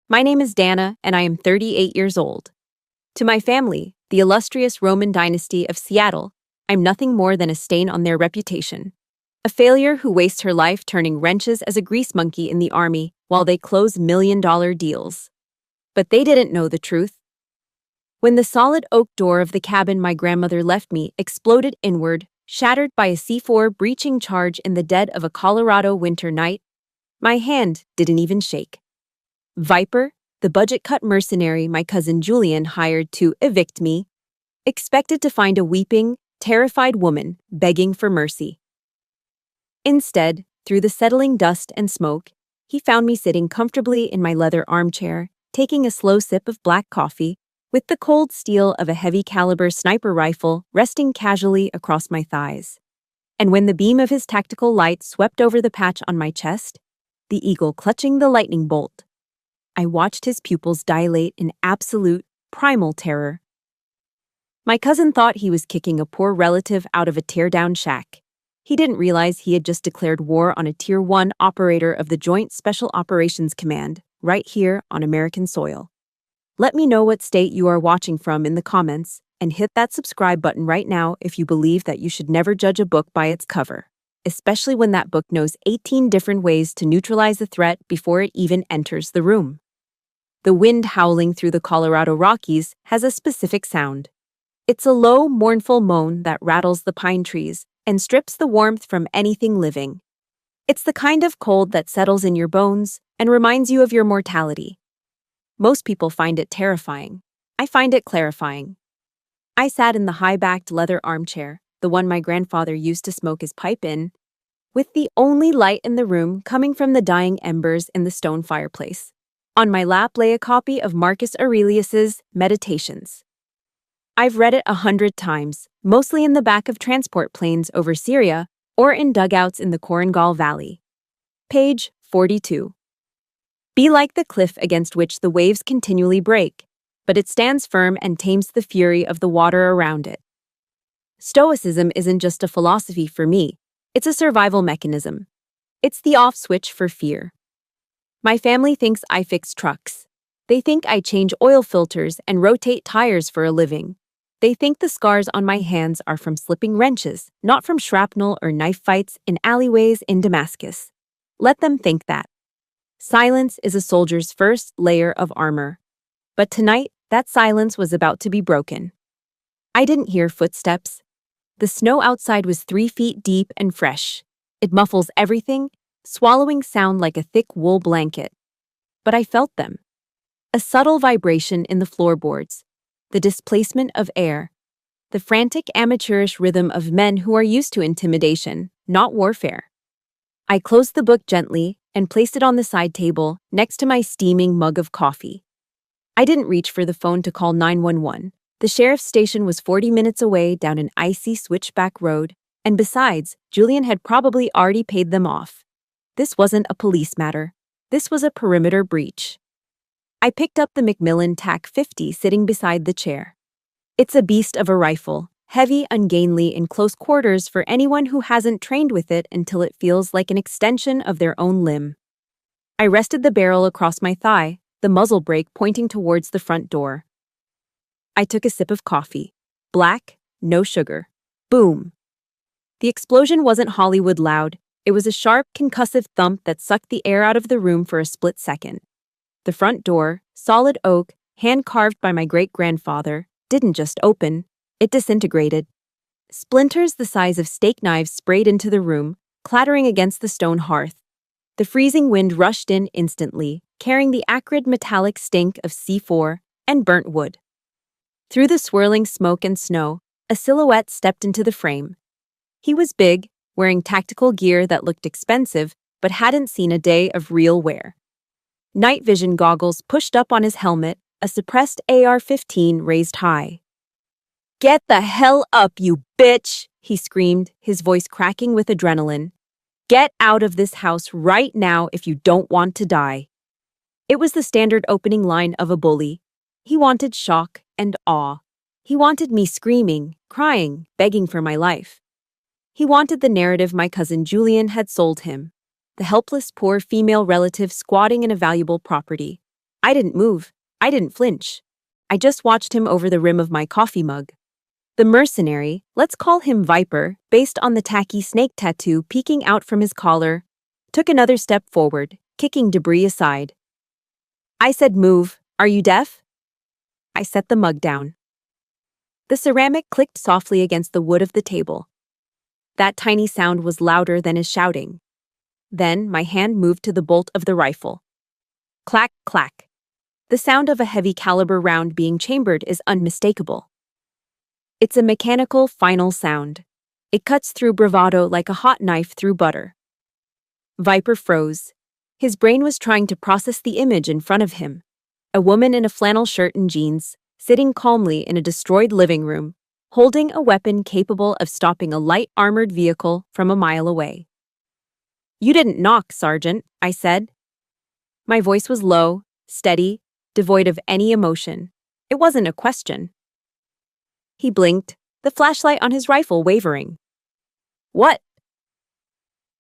My name is Dana, and I am 38 years old. To my family, the illustrious Roman dynasty of Seattle, I'm nothing more than a stain on their reputation. A failure who wastes her life turning wrenches as a grease monkey in the army while they close million-dollar deals. But they didn't know the truth. When the solid oak door of the cabin my grandmother left me exploded inward, shattered by a C4 breaching charge in the dead of a Colorado winter night, my hand didn't even shake. Viper, the budget-cut mercenary my cousin Julian hired to evict me, expected to find a weeping, terrified woman begging for mercy. Instead, through the settling dust and smoke, he found me sitting comfortably in my leather armchair, taking a slow sip of black coffee, with the cold steel of a heavy-caliber sniper rifle resting casually across my thighs. And when the beam of his tactical light swept over the patch on my chest, the eagle clutching the lightning bolt, I watched his pupils dilate in absolute, primal terror. My cousin thought he was kicking a poor relative out of a tear-down shack. He didn't realize he had just declared war on a Tier 1 operator of the Joint Special Operations Command, right here on American soil. Let me know what state you are watching from in the comments, and hit that subscribe button right now if you believe that you should never judge a book by its cover, especially when that book knows 18 different ways to neutralize the threat before it even enters the room. The wind howling through the Colorado Rockies has a specific sound. It's a low, mournful moan that rattles the pine trees and strips the warmth from anything living. It's the kind of cold that settles in your bones and reminds you of your mortality. Most people find it terrifying. I find it clarifying. I sat in the high-backed leather armchair, the one my grandfather used to smoke his pipe in, with the only light in the room coming from the dying embers in the stone fireplace. On my lap lay a copy of Marcus Aurelius's Meditations. I've read it 100 times, mostly in the back of transport planes over Syria or in dugouts in the Korengal Valley. Page 42. Be like the cliff against which the waves continually break, but it stands firm and tames the fury of the water around it. Stoicism isn't just a philosophy for me, it's a survival mechanism. It's the off switch for fear. My family thinks I fix trucks. They think I change oil filters and rotate tires for a living. They think the scars on my hands are from slipping wrenches, not from shrapnel or knife fights in alleyways in Damascus. Let them think that. Silence is a soldier's first layer of armor. But tonight, that silence was about to be broken. I didn't hear footsteps. The snow outside was 3 feet deep and fresh. It muffles everything, swallowing sound like a thick wool blanket. But I felt them. A subtle vibration in the floorboards, the displacement of air, the frantic amateurish rhythm of men who are used to intimidation, not warfare. I closed the book gently and placed it on the side table next to my steaming mug of coffee. I didn't reach for the phone to call 911. The sheriff's station was 40 minutes away down an icy switchback road, and besides, Julian had probably already paid them off. This wasn't a police matter. This was a perimeter breach. I picked up the Macmillan TAC 50 sitting beside the chair. It's a beast of a rifle, heavy, ungainly in close quarters for anyone who hasn't trained with it until it feels like an extension of their own limb. I rested the barrel across my thigh, the muzzle brake pointing towards the front door. I took a sip of coffee. Black, no sugar. Boom. The explosion wasn't Hollywood loud. It was a sharp, concussive thump that sucked the air out of the room for a split second. The front door, solid oak, hand-carved by my great-grandfather, didn't just open, it disintegrated. Splinters the size of steak knives sprayed into the room, clattering against the stone hearth. The freezing wind rushed in instantly, carrying the acrid metallic stink of C4 and burnt wood. Through the swirling smoke and snow, a silhouette stepped into the frame. He was big, wearing tactical gear that looked expensive but hadn't seen a day of real wear. Night vision goggles pushed up on his helmet, a suppressed AR-15 raised high. "Get the hell up, you bitch!" he screamed, his voice cracking with adrenaline. "Get out of this house right now if you don't want to die." It was the standard opening line of a bully. He wanted shock and awe. He wanted me screaming, crying, begging for my life. He wanted the narrative my cousin Julian had sold him, the helpless poor female relative squatting in a valuable property, I didn't move. I didn't flinch. I just watched him over the rim of my coffee mug. The mercenary, let's call him Viper, based on the tacky snake tattoo peeking out from his collar, took another step forward, kicking debris aside. I said, "Move. Are you deaf?" I set the mug down. The ceramic clicked softly against the wood of the table. That tiny sound was louder than his shouting. Then my hand moved to the bolt of the rifle. Clack, clack. The sound of a heavy caliber round being chambered is unmistakable. It's a mechanical, final sound. It cuts through bravado like a hot knife through butter. Viper froze. His brain was trying to process the image in front of him. A woman in a flannel shirt and jeans, sitting calmly in a destroyed living room, holding a weapon capable of stopping a light armored vehicle from a mile away. "You didn't knock, Sergeant," I said. My voice was low, steady, devoid of any emotion. It wasn't a question. He blinked, the flashlight on his rifle wavering. "What?"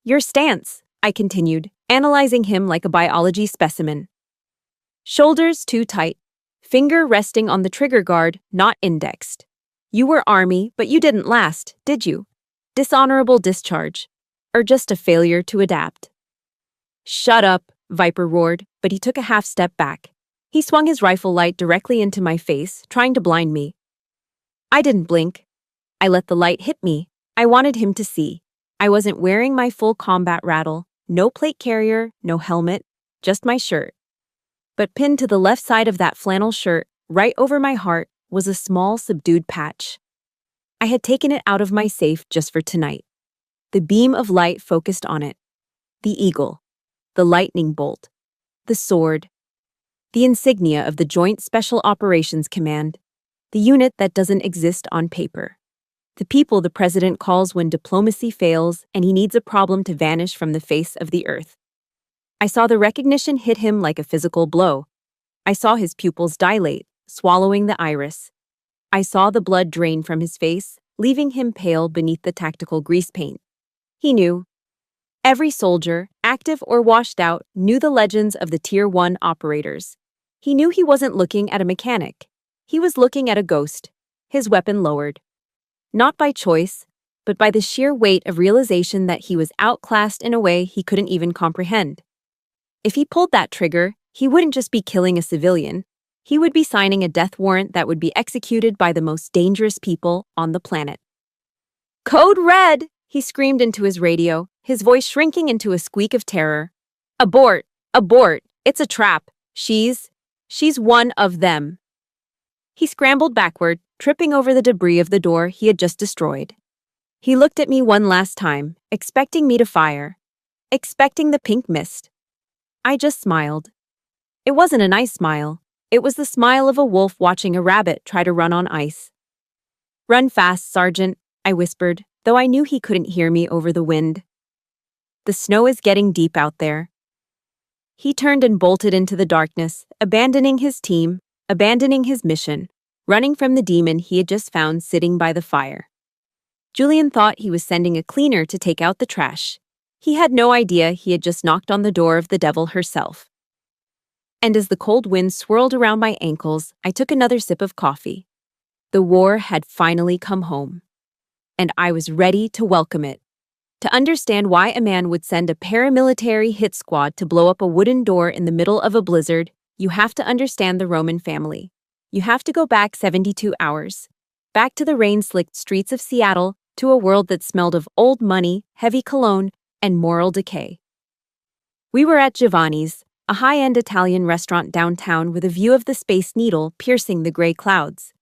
"Your stance," I continued, analyzing him like a biology specimen. "Shoulders too tight, finger resting on the trigger guard, not indexed. You were Army, but you didn't last, did you? Dishonorable discharge. Or just a failure to adapt." "Shut up," Viper roared, but he took a half step back. He swung his rifle light directly into my face, trying to blind me. I didn't blink. I let the light hit me. I wanted him to see. I wasn't wearing my full combat rattle, no plate carrier, no helmet, just my shirt. But pinned to the left side of that flannel shirt, right over my heart, was a small, subdued patch. I had taken it out of my safe just for tonight. The beam of light focused on it. The eagle. The lightning bolt. The sword. The insignia of the Joint Special Operations Command. The unit that doesn't exist on paper. The people the president calls when diplomacy fails and he needs a problem to vanish from the face of the earth. I saw the recognition hit him like a physical blow. I saw his pupils dilate, swallowing the iris. I saw the blood drain from his face, leaving him pale beneath the tactical grease paint. He knew. Every soldier, active or washed out, knew the legends of the Tier 1 operators. He knew he wasn't looking at a mechanic. He was looking at a ghost, his weapon lowered. Not by choice, but by the sheer weight of realization that he was outclassed in a way he couldn't even comprehend. If he pulled that trigger, he wouldn't just be killing a civilian. He would be signing a death warrant that would be executed by the most dangerous people on the planet. "Code Red!" he screamed into his radio, his voice shrinking into a squeak of terror. "Abort! Abort! It's a trap! She's one of them." He scrambled backward, tripping over the debris of the door he had just destroyed. He looked at me one last time, expecting me to fire. Expecting the pink mist. I just smiled. It wasn't a nice smile. It was the smile of a wolf watching a rabbit try to run on ice. "Run fast, Sergeant," I whispered, though I knew he couldn't hear me over the wind. "The snow is getting deep out there." He turned and bolted into the darkness, abandoning his team, abandoning his mission, running from the demon he had just found sitting by the fire. Julian thought he was sending a cleaner to take out the trash. He had no idea he had just knocked on the door of the devil herself. And as the cold wind swirled around my ankles, I took another sip of coffee. The war had finally come home. And I was ready to welcome it. To understand why a man would send a paramilitary hit squad to blow up a wooden door in the middle of a blizzard, you have to understand the Roman family. You have to go back 72 hours. Back to the rain-slicked streets of Seattle, to a world that smelled of old money, heavy cologne, and moral decay. We were at Giovanni's, a high-end Italian restaurant downtown with a view of the Space Needle piercing the gray clouds.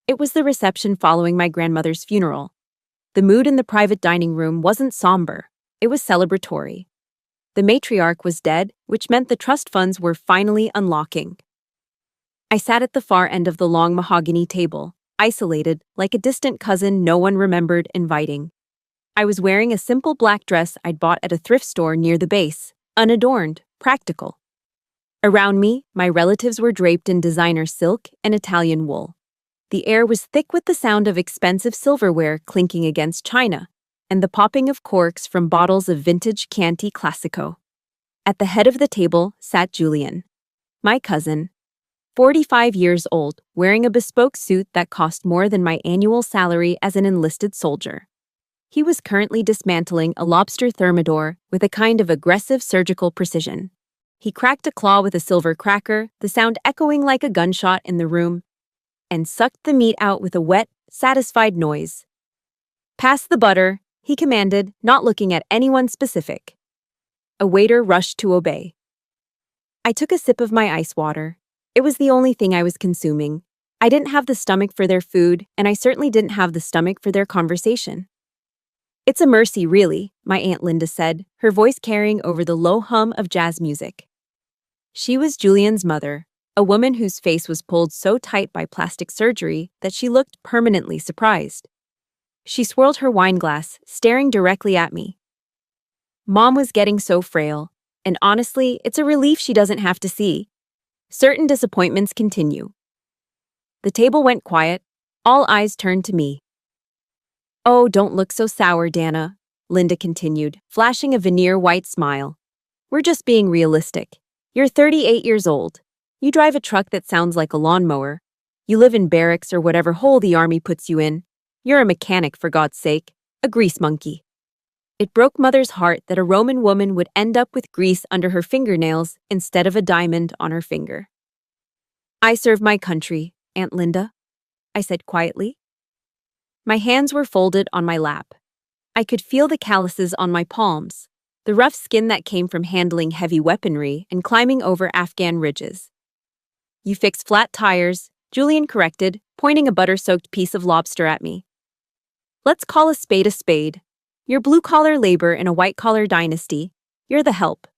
It was the reception following my grandmother's funeral. The mood in the private dining room wasn't somber. It was celebratory. The matriarch was dead, which meant the trust funds were finally unlocking. I sat at the far end of the long mahogany table, isolated, like a distant cousin no one remembered inviting. I was wearing a simple black dress I'd bought at a thrift store near the base, unadorned, practical. Around me, my relatives were draped in designer silk and Italian wool. The air was thick with the sound of expensive silverware clinking against china, and the popping of corks from bottles of vintage Chianti Classico. At the head of the table sat Julian. My cousin, 45 years old, wearing a bespoke suit that cost more than my annual salary as an enlisted soldier. He was currently dismantling a lobster thermidor with a kind of aggressive surgical precision. He cracked a claw with a silver cracker, the sound echoing like a gunshot in the room, and sucked the meat out with a wet, satisfied noise. "Pass the butter," he commanded, not looking at anyone specific. A waiter rushed to obey. I took a sip of my ice water. It was the only thing I was consuming. I didn't have the stomach for their food, and I certainly didn't have the stomach for their conversation. "It's a mercy, really," my Aunt Linda said, her voice carrying over the low hum of jazz music. She was Julian's mother, a woman whose face was pulled so tight by plastic surgery that she looked permanently surprised. She swirled her wine glass, staring directly at me. Mom was getting so frail, and honestly, it's a relief she doesn't have to see. Certain disappointments continue. The table went quiet. All eyes turned to me. "Oh, don't look so sour, Dana," Linda continued, flashing a veneer white smile. "We're just being realistic. You're 38 years old. You drive a truck that sounds like a lawnmower. You live in barracks or whatever hole the army puts you in. You're a mechanic, for God's sake, a grease monkey." It broke Mother's heart that a Roman woman would end up with grease under her fingernails instead of a diamond on her finger. "I serve my country, Aunt Linda," I said quietly. My hands were folded on my lap. I could feel the calluses on my palms, the rough skin that came from handling heavy weaponry and climbing over Afghan ridges. "You fix flat tires," Julian corrected, pointing a butter-soaked piece of lobster at me. "Let's call a spade a spade. You're blue-collar labor in a white-collar dynasty. You're the help."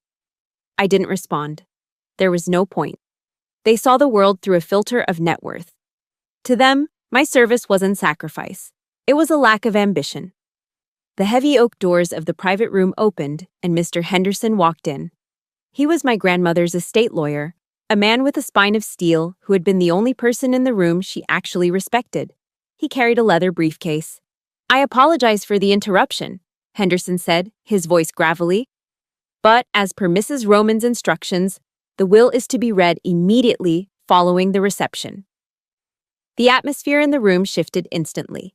I didn't respond. There was no point. They saw the world through a filter of net worth. To them, my service wasn't sacrifice. It was a lack of ambition. The heavy oak doors of the private room opened, and Mr. Henderson walked in. He was my grandmother's estate lawyer, a man with a spine of steel who had been the only person in the room she actually respected. He carried a leather briefcase. "I apologize for the interruption," Henderson said, his voice gravelly. "But as per Mrs. Roman's instructions, the will is to be read immediately following the reception." The atmosphere in the room shifted instantly.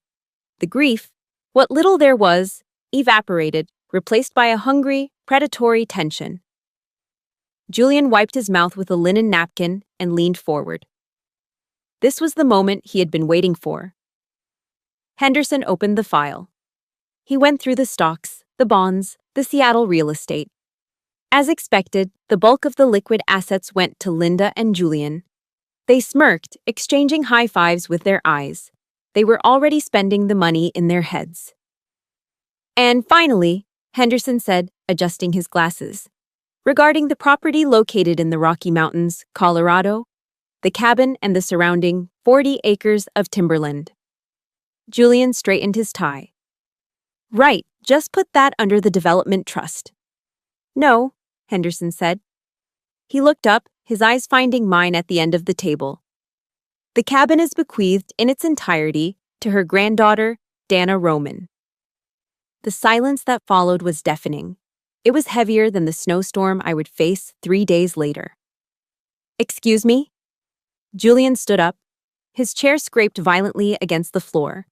The grief, what little there was, evaporated, replaced by a hungry, predatory tension. Julian wiped his mouth with a linen napkin and leaned forward. This was the moment he had been waiting for. Henderson opened the file. He went through the stocks, the bonds, the Seattle real estate. As expected, the bulk of the liquid assets went to Linda and Julian. They smirked, exchanging high fives with their eyes. They were already spending the money in their heads. "And finally," Henderson said, adjusting his glasses, "regarding the property located in the Rocky Mountains, Colorado, the cabin and the surrounding 40 acres of timberland." Julian straightened his tie. "Right, just put that under the development trust." "No," Henderson said. He looked up, his eyes finding mine at the end of the table. "The cabin is bequeathed in its entirety to her granddaughter, Dana Roman." The silence that followed was deafening. It was heavier than the snowstorm I would face 3 days later. "Excuse me?" Julian stood up. His chair scraped violently against the floor.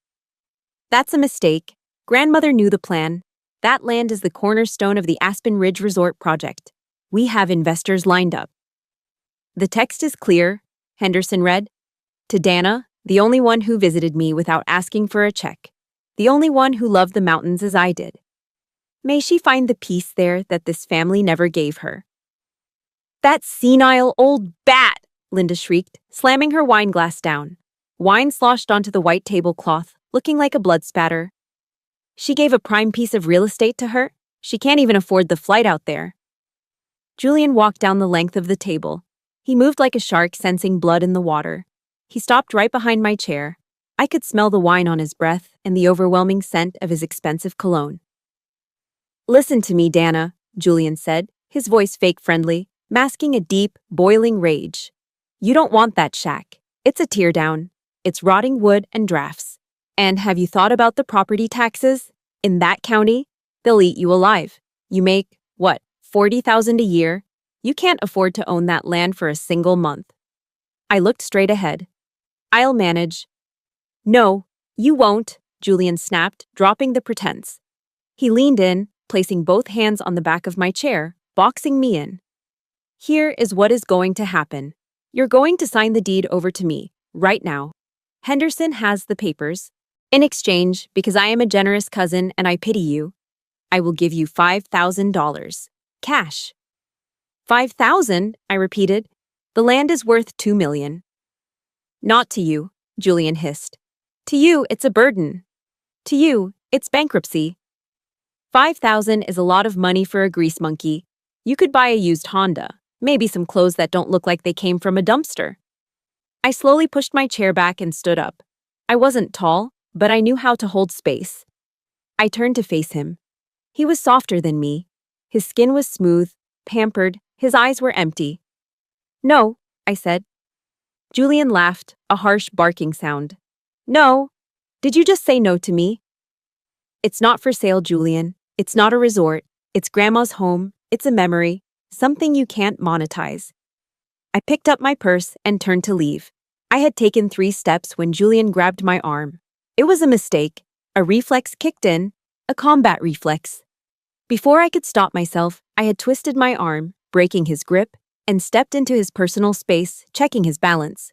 "That's a mistake. Grandmother knew the plan. That land is the cornerstone of the Aspen Ridge Resort project. We have investors lined up." "The text is clear," Henderson read. "To Dana, the only one who visited me without asking for a check. The only one who loved the mountains as I did. May she find the peace there that this family never gave her." "That senile old bat!" Linda shrieked, slamming her wine glass down. Wine sloshed onto the white tablecloth, looking like a blood spatter. "She gave a prime piece of real estate to her? She can't even afford the flight out there." Julian walked down the length of the table. He moved like a shark sensing blood in the water. He stopped right behind my chair. I could smell the wine on his breath and the overwhelming scent of his expensive cologne. "Listen to me, Dana," Julian said, his voice fake friendly, masking a deep, boiling rage. "You don't want that shack. It's a teardown. It's rotting wood and drafts. And have you thought about the property taxes? In that county, they'll eat you alive. You make, what, $40,000 a year? You can't afford to own that land for a single month. I looked straight ahead. I'll manage. No, you won't, Julian snapped, dropping the pretense. He leaned in, placing both hands on the back of my chair, boxing me in. Here is what is going to happen. You're going to sign the deed over to me, right now. Henderson has the papers. In exchange, because I am a generous cousin and I pity you, I will give you $5,000. Cash. 5,000, I repeated. The land is worth $2 million. Not to you, Julian hissed. To you, it's a burden. To you, it's bankruptcy. 5,000 is a lot of money for a grease monkey. You could buy a used Honda, maybe some clothes that don't look like they came from a dumpster. I slowly pushed my chair back and stood up. I wasn't tall, but I knew how to hold space. I turned to face him. He was softer than me. His skin was smooth, pampered, his eyes were empty. No, I said. Julian laughed, a harsh barking sound. No. Did you just say no to me? It's not for sale, Julian. It's not a resort. It's Grandma's home. It's a memory. Something you can't monetize. I picked up my purse and turned to leave. I had taken 3 steps when Julian grabbed my arm. It was a mistake. A reflex kicked in, a combat reflex. Before I could stop myself, I had twisted my arm, breaking his grip, and stepped into his personal space, checking his balance.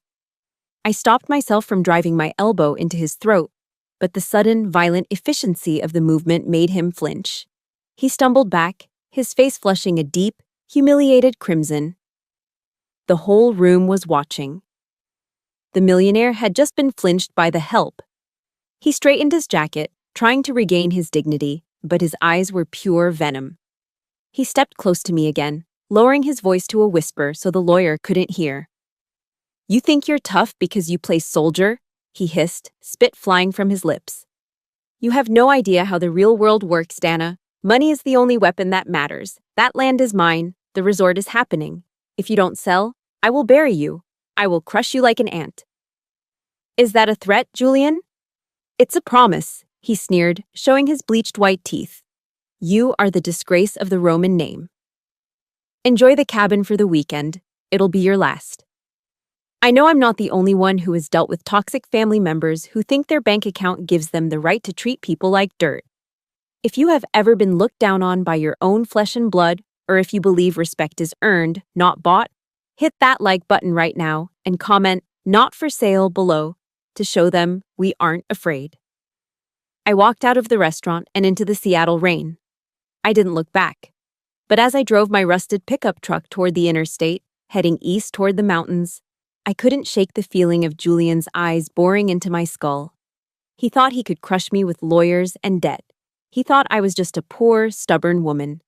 I stopped myself from driving my elbow into his throat, but the sudden, violent efficiency of the movement made him flinch. He stumbled back, his face flushing a deep, humiliated crimson. The whole room was watching. The millionaire had just been flinched by the help. He straightened his jacket, trying to regain his dignity, but his eyes were pure venom. He stepped close to me again, lowering his voice to a whisper so the lawyer couldn't hear. You think you're tough because you play soldier? He hissed, spit flying from his lips. You have no idea how the real world works, Dana. Money is the only weapon that matters. That land is mine. The resort is happening. If you don't sell, I will bury you. I will crush you like an ant. Is that a threat, Julian? It's a promise, he sneered, showing his bleached white teeth. You are the disgrace of the Roman name. Enjoy the cabin for the weekend. It'll be your last. I know I'm not the only one who has dealt with toxic family members who think their bank account gives them the right to treat people like dirt. If you have ever been looked down on by your own flesh and blood, or if you believe respect is earned, not bought, hit that like button right now and comment "not for sale" below to show them we aren't afraid. I walked out of the restaurant and into the Seattle rain. I didn't look back. But as I drove my rusted pickup truck toward the interstate, heading east toward the mountains, I couldn't shake the feeling of Julian's eyes boring into my skull. He thought he could crush me with lawyers and debt. He thought I was just a poor, stubborn woman.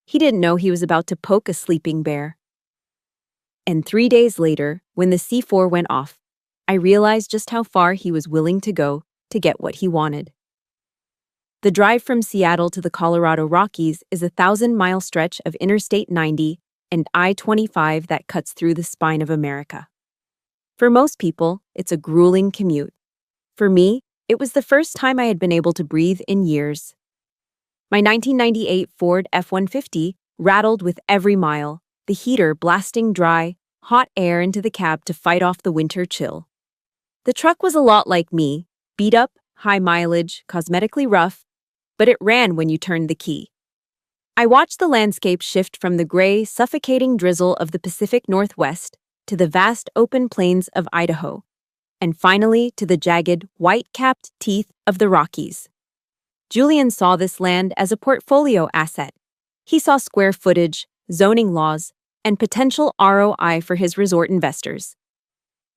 He didn't know he was about to poke a sleeping bear. And 3 days later, when the C4 went off, I realized just how far he was willing to go to get what he wanted. The drive from Seattle to the Colorado Rockies is a 1,000-mile stretch of Interstate 90 and I-25 that cuts through the spine of America. For most people, it's a grueling commute. For me, it was the first time I had been able to breathe in years. My 1998 Ford F-150 rattled with every mile, the heater blasting dry, hot air into the cab to fight off the winter chill. The truck was a lot like me, beat up, high mileage, cosmetically rough, but it ran when you turned the key. I watched the landscape shift from the gray, suffocating drizzle of the Pacific Northwest to the vast open plains of Idaho, and finally to the jagged, white-capped teeth of the Rockies. Julian saw this land as a portfolio asset. He saw square footage, zoning laws, and potential ROI for his resort investors.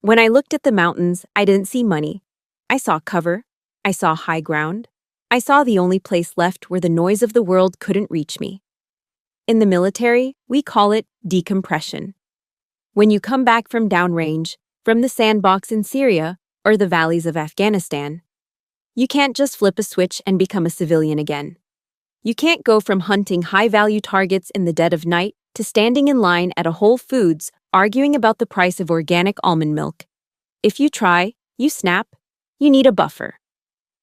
When I looked at the mountains, I didn't see money. I saw cover. I saw high ground. I saw the only place left where the noise of the world couldn't reach me. In the military, we call it decompression. When you come back from downrange, from the sandbox in Syria or the valleys of Afghanistan, you can't just flip a switch and become a civilian again. You can't go from hunting high-value targets in the dead of night to standing in line at a Whole Foods arguing about the price of organic almond milk. If you try, you snap. You need a buffer.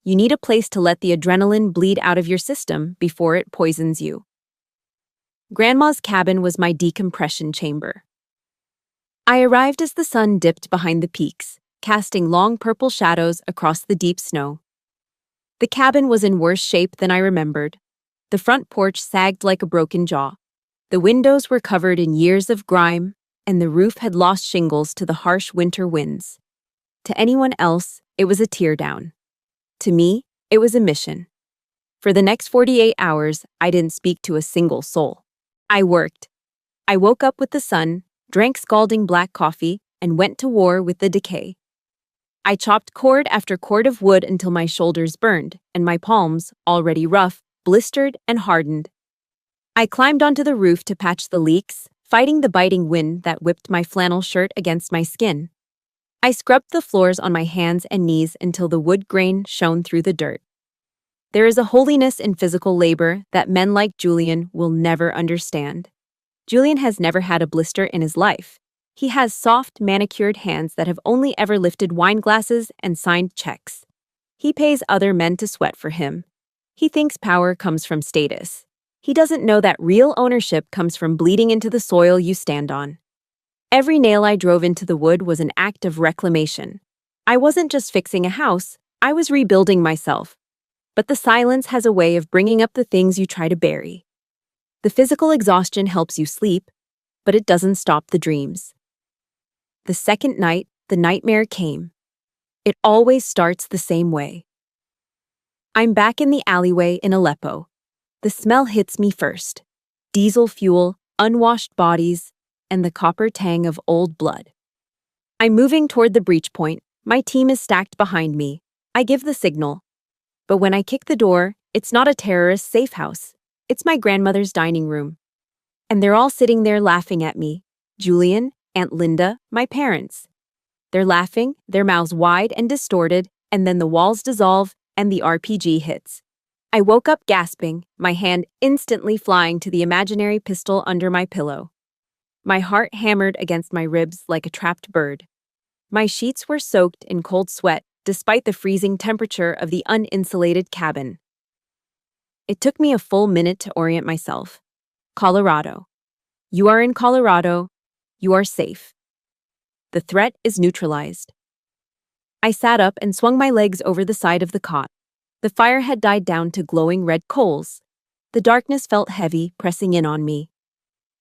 You need a place to let the adrenaline bleed out of your system before it poisons you. Grandma's cabin was my decompression chamber. I arrived as the sun dipped behind the peaks, casting long purple shadows across the deep snow. The cabin was in worse shape than I remembered. The front porch sagged like a broken jaw. The windows were covered in years of grime, and the roof had lost shingles to the harsh winter winds. To anyone else, it was a teardown. To me, it was a mission. For the next 48 hours, I didn't speak to a single soul. I worked. I woke up with the sun, drank scalding black coffee, and went to war with the decay. I chopped cord after cord of wood until my shoulders burned, and my palms, already rough, blistered and hardened. I climbed onto the roof to patch the leaks, fighting the biting wind that whipped my flannel shirt against my skin. I scrubbed the floors on my hands and knees until the wood grain shone through the dirt. There is a holiness in physical labor that men like Julian will never understand. Julian has never had a blister in his life. He has soft, manicured hands that have only ever lifted wine glasses and signed checks. He pays other men to sweat for him. He thinks power comes from status. He doesn't know that real ownership comes from bleeding into the soil you stand on. Every nail I drove into the wood was an act of reclamation. I wasn't just fixing a house, I was rebuilding myself. But the silence has a way of bringing up the things you try to bury. The physical exhaustion helps you sleep, but it doesn't stop the dreams. The second night, the nightmare came. It always starts the same way. I'm back in the alleyway in Aleppo. The smell hits me first. Diesel fuel, unwashed bodies, and the copper tang of old blood. I'm moving toward the breach point. My team is stacked behind me. I give the signal. But when I kick the door, it's not a terrorist safe house. It's my grandmother's dining room. And they're all sitting there laughing at me. Julian, Aunt Linda, my parents. They're laughing, their mouths wide and distorted, and then the walls dissolve and the RPG hits. I woke up gasping, my hand instantly flying to the imaginary pistol under my pillow. My heart hammered against my ribs like a trapped bird. My sheets were soaked in cold sweat despite the freezing temperature of the uninsulated cabin. It took me a full minute to orient myself. Colorado. You are in Colorado. You are safe. The threat is neutralized. I sat up and swung my legs over the side of the cot. The fire had died down to glowing red coals. The darkness felt heavy, pressing in on me.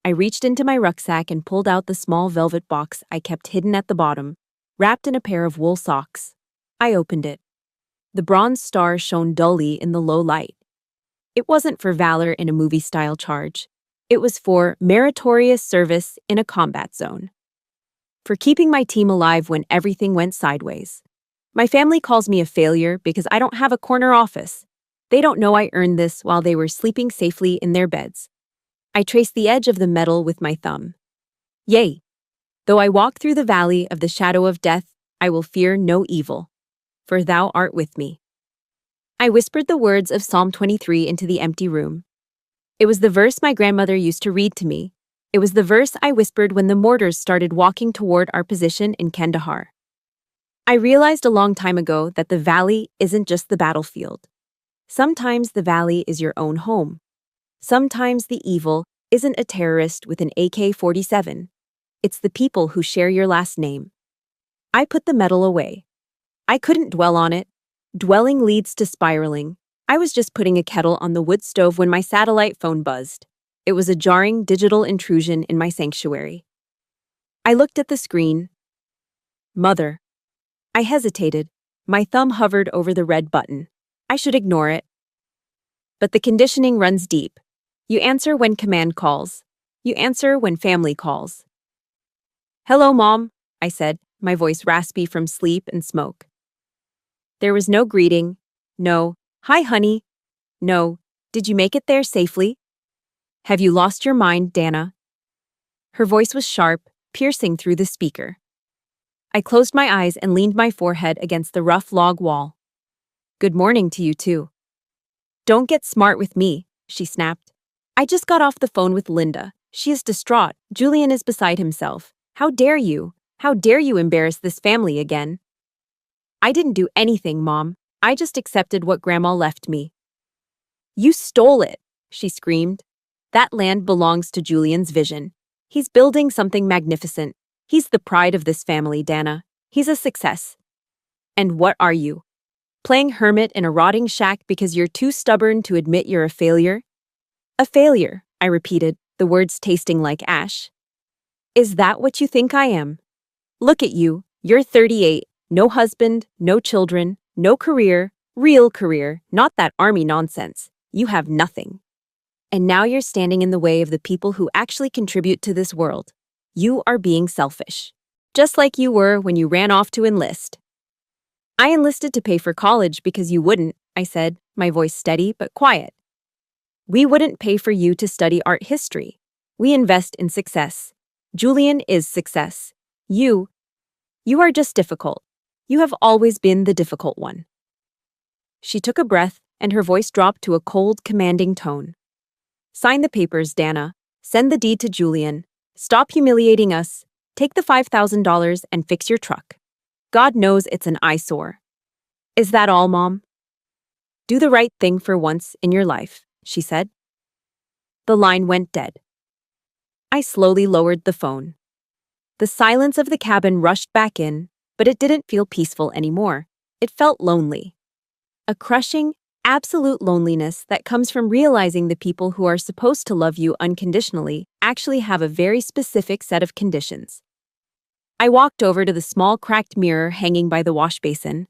I reached into my rucksack and pulled out the small velvet box I kept hidden at the bottom, wrapped in a pair of wool socks. I opened it. The bronze star shone dully in the low light. It wasn't for valor in a movie-style charge. It was for meritorious service in a combat zone. For keeping my team alive when everything went sideways. My family calls me a failure because I don't have a corner office. They don't know I earned this while they were sleeping safely in their beds. I traced the edge of the metal with my thumb. Yea, though I walk through the valley of the shadow of death, I will fear no evil, for thou art with me. I whispered the words of Psalm 23 into the empty room. It was the verse my grandmother used to read to me. It was the verse I whispered when the mortars started walking toward our position in Kandahar. I realized a long time ago that the valley isn't just the battlefield. Sometimes the valley is your own home. Sometimes the evil isn't a terrorist with an AK-47. It's the people who share your last name. I put the metal away. I couldn't dwell on it. Dwelling leads to spiraling. I was just putting a kettle on the wood stove when my satellite phone buzzed. It was a jarring digital intrusion in my sanctuary. I looked at the screen. Mother. I hesitated. My thumb hovered over the red button. I should ignore it. But the conditioning runs deep. You answer when command calls. You answer when family calls. Hello, Mom, I said, my voice raspy from sleep and smoke. There was no greeting. No, hi, honey. No, did you make it there safely? Have you lost your mind, Dana? Her voice was sharp, piercing through the speaker. I closed my eyes and leaned my forehead against the rough log wall. Good morning to you, too. Don't get smart with me, she snapped. I just got off the phone with Linda. She is distraught. Julian is beside himself. How dare you? How dare you embarrass this family again? I didn't do anything, Mom. I just accepted what Grandma left me. You stole it, she screamed. That land belongs to Julian's vision. He's building something magnificent. He's the pride of this family, Dana. He's a success. And what are you? Playing hermit in a rotting shack because you're too stubborn to admit you're a failure? A failure, I repeated, the words tasting like ash. Is that what you think I am? Look at you. You're 38, no husband, no children, no career, real career, not that army nonsense. You have nothing. And now you're standing in the way of the people who actually contribute to this world. You are being selfish. Just like you were when you ran off to enlist. I enlisted to pay for college because you wouldn't, I said, my voice steady but quiet. We wouldn't pay for you to study art history. We invest in success. Julian is success. You are just difficult. You have always been the difficult one. She took a breath, and her voice dropped to a cold, commanding tone. Sign the papers, Dana. Send the deed to Julian. Stop humiliating us. Take the $5,000 and fix your truck. God knows it's an eyesore. Is that all, Mom? Do the right thing for once in your life, she said. The line went dead. I slowly lowered the phone. The silence of the cabin rushed back in, but it didn't feel peaceful anymore. It felt lonely. A crushing, absolute loneliness that comes from realizing the people who are supposed to love you unconditionally actually have a very specific set of conditions. I walked over to the small cracked mirror hanging by the wash basin.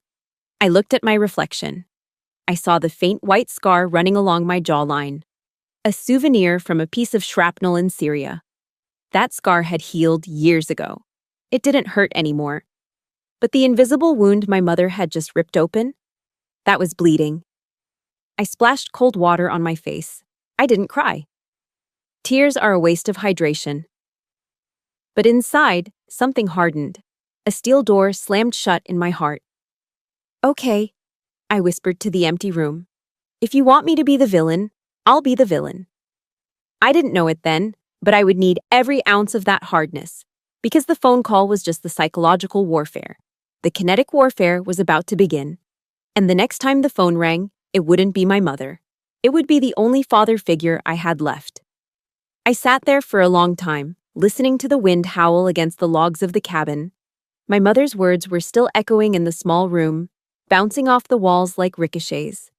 I looked at my reflection. I saw the faint white scar running along my jawline, a souvenir from a piece of shrapnel in Syria. That scar had healed years ago. It didn't hurt anymore. But the invisible wound my mother had just ripped open, that was bleeding. I splashed cold water on my face. I didn't cry. Tears are a waste of hydration. But inside, something hardened. A steel door slammed shut in my heart. Okay, I whispered to the empty room. If you want me to be the villain, I'll be the villain. I didn't know it then, but I would need every ounce of that hardness, because the phone call was just the psychological warfare. The kinetic warfare was about to begin. And the next time the phone rang, it wouldn't be my mother. It would be the only father figure I had left. I sat there for a long time, listening to the wind howl against the logs of the cabin. My mother's words were still echoing in the small room, bouncing off the walls like ricochets.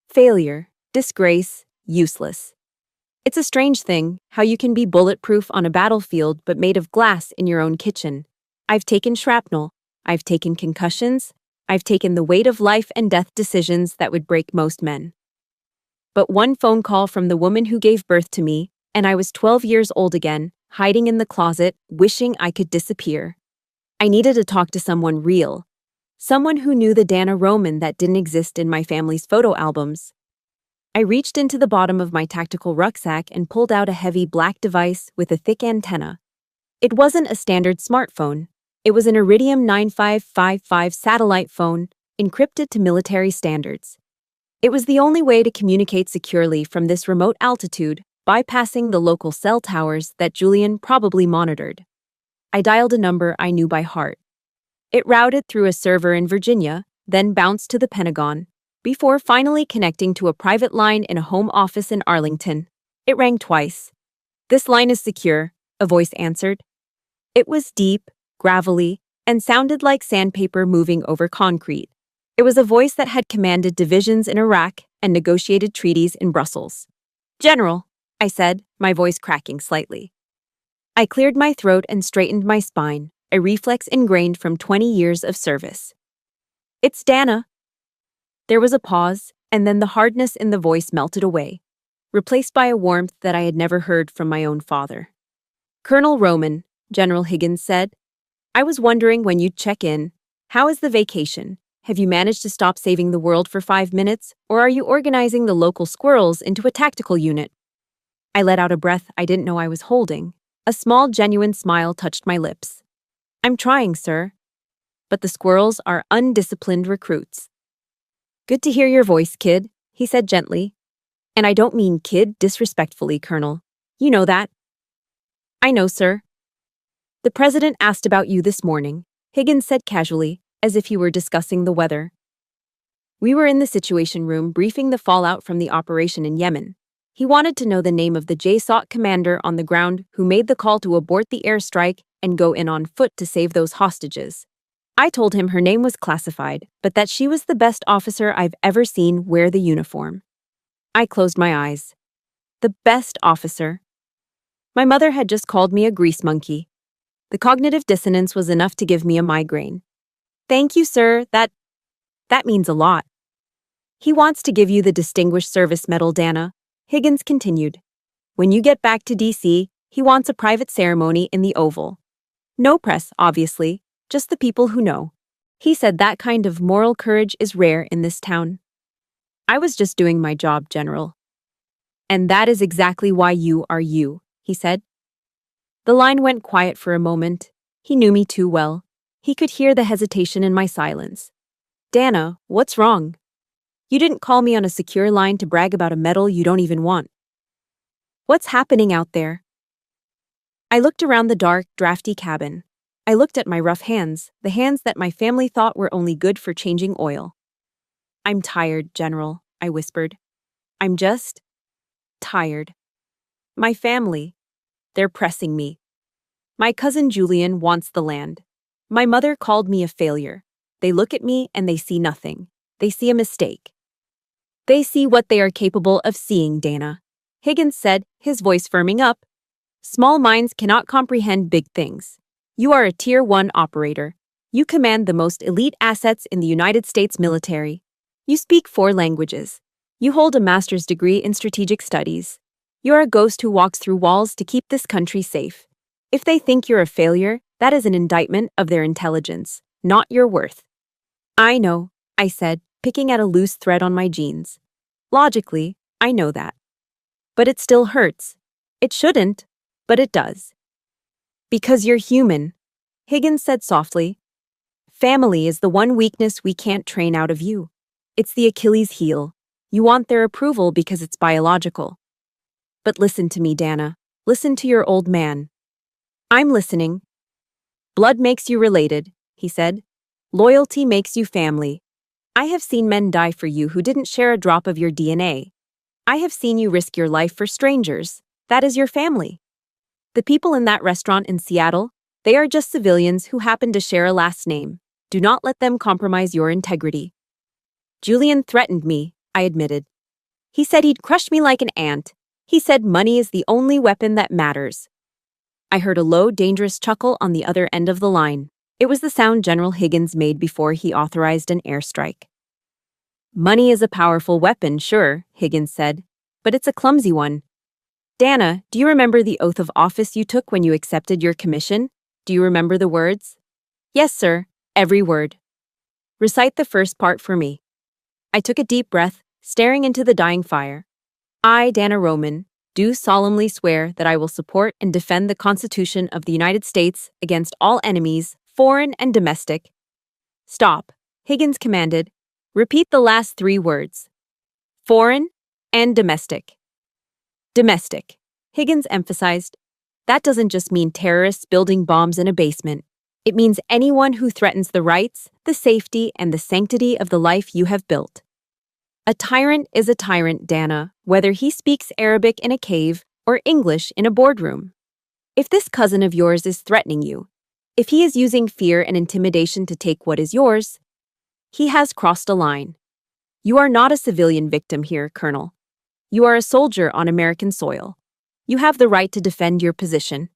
Failure, disgrace, useless. It's a strange thing, how you can be bulletproof on a battlefield but made of glass in your own kitchen. I've taken shrapnel. I've taken concussions. I've taken the weight of life and death decisions that would break most men. But one phone call from the woman who gave birth to me, and I was 12 years old again, hiding in the closet, wishing I could disappear. I needed to talk to someone real. Someone who knew the Dana Roman that didn't exist in my family's photo albums. I reached into the bottom of my tactical rucksack and pulled out a heavy black device with a thick antenna. It wasn't a standard smartphone. It was an Iridium 9555 satellite phone, encrypted to military standards. It was the only way to communicate securely from this remote altitude, bypassing the local cell towers that Julian probably monitored. I dialed a number I knew by heart. It routed through a server in Virginia, then bounced to the Pentagon, before finally connecting to a private line in a home office in Arlington. It rang twice. "This line is secure," a voice answered. It was deep, gravelly, and sounded like sandpaper moving over concrete. It was a voice that had commanded divisions in Iraq and negotiated treaties in Brussels. "General," I said, my voice cracking slightly. I cleared my throat and straightened my spine, a reflex ingrained from 20 years of service. "It's Dana." There was a pause, and then the hardness in the voice melted away, replaced by a warmth that I had never heard from my own father. "Colonel Roman," General Higgins said, "I was wondering when you'd check in. How is the vacation? Have you managed to stop saving the world for 5 minutes, or are you organizing the local squirrels into a tactical unit?" I let out a breath I didn't know I was holding. A small, genuine smile touched my lips. "I'm trying, sir. But the squirrels are undisciplined recruits." "Good to hear your voice, kid," he said gently. "And I don't mean kid disrespectfully, Colonel. You know that." "I know, sir." "The president asked about you this morning," Higgins said casually, as if he were discussing the weather. We were in the Situation Room briefing the fallout from the operation in Yemen. He wanted to know the name of the JSOC commander on the ground who made the call to abort the airstrike and go in on foot to save those hostages. I told him her name was classified, but that she was the best officer I've ever seen wear the uniform. I closed my eyes. The best officer. My mother had just called me a grease monkey. The cognitive dissonance was enough to give me a migraine. Thank you, sir. That means a lot. He wants to give you the Distinguished Service Medal, Dana, Higgins continued. When you get back to D.C., he wants a private ceremony in the Oval. No press, obviously, just the people who know. He said that kind of moral courage is rare in this town. I was just doing my job, General. And that is exactly why you are you, he said. The line went quiet for a moment. He knew me too well. He could hear the hesitation in my silence. Dana, what's wrong? You didn't call me on a secure line to brag about a medal you don't even want. What's happening out there? I looked around the dark, drafty cabin. I looked at my rough hands, the hands that my family thought were only good for changing oil. I'm tired, General, I whispered. I'm just tired. My family, they're pressing me. My cousin Julian wants the land. My mother called me a failure. They look at me and they see nothing. They see a mistake. They see what they are capable of seeing, Dana, Higgins said, his voice firming up. Small minds cannot comprehend big things. You are a Tier 1 operator. You command the most elite assets in the United States military. You speak 4 languages. You hold a master's degree in strategic studies. You are a ghost who walks through walls to keep this country safe. If they think you're a failure, that is an indictment of their intelligence, not your worth. I know, I said, picking at a loose thread on my jeans. Logically, I know that. But it still hurts. It shouldn't, but it does. Because you're human, Higgins said softly. Family is the one weakness we can't train out of you. It's the Achilles heel. You want their approval because it's biological. But listen to me, Dana. Listen to your old man. I'm listening. Blood makes you related, he said. Loyalty makes you family. I have seen men die for you who didn't share a drop of your DNA. I have seen you risk your life for strangers. That is your family. The people in that restaurant in Seattle, they are just civilians who happen to share a last name. Do not let them compromise your integrity. Julian threatened me, I admitted. He said he'd crush me like an ant. He said money is the only weapon that matters. I heard a low, dangerous chuckle on the other end of the line. It was the sound General Higgins made before he authorized an airstrike. Money is a powerful weapon, sure, Higgins said, but it's a clumsy one. Dana, do you remember the oath of office you took when you accepted your commission? Do you remember the words? Yes, sir, every word. Recite the first part for me. I took a deep breath, staring into the dying fire. I, Dana Roman, do solemnly swear that I will support and defend the Constitution of the United States against all enemies, foreign and domestic. Stop, Higgins commanded. Repeat the last 3 words. Foreign and domestic. Domestic, Higgins emphasized. That doesn't just mean terrorists building bombs in a basement. It means anyone who threatens the rights, the safety, and the sanctity of the life you have built. A tyrant is a tyrant, Dana, whether he speaks Arabic in a cave or English in a boardroom. If this cousin of yours is threatening you, if he is using fear and intimidation to take what is yours, he has crossed a line. You are not a civilian victim here, Colonel. You are a soldier on American soil. You have the right to defend your position.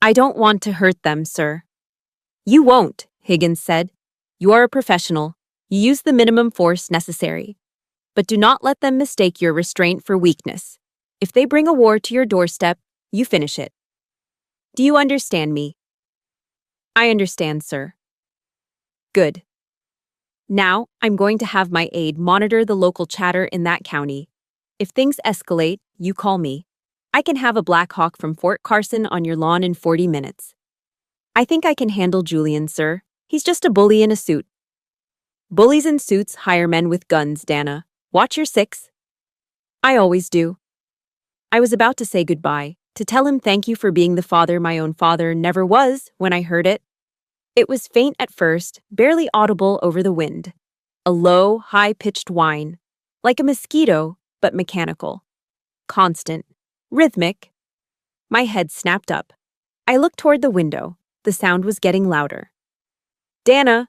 I don't want to hurt them, sir. You won't, Higgins said. You are a professional. You use the minimum force necessary. But do not let them mistake your restraint for weakness. If they bring a war to your doorstep, you finish it. Do you understand me? I understand, sir. Good. Now, I'm going to have my aide monitor the local chatter in that county. If things escalate, you call me. I can have a Black Hawk from Fort Carson on your lawn in 40 minutes. I think I can handle Julian, sir. He's just a bully in a suit. Bullies in suits hire men with guns, Dana. Watch your 6. I always do. I was about to say goodbye, to tell him thank you for being the father my own father never was when I heard it. It was faint at first, barely audible over the wind. A low, high-pitched whine, like a mosquito, but mechanical. constant, rhythmic. My head snapped up. I looked toward the window. The sound was getting louder. Dana!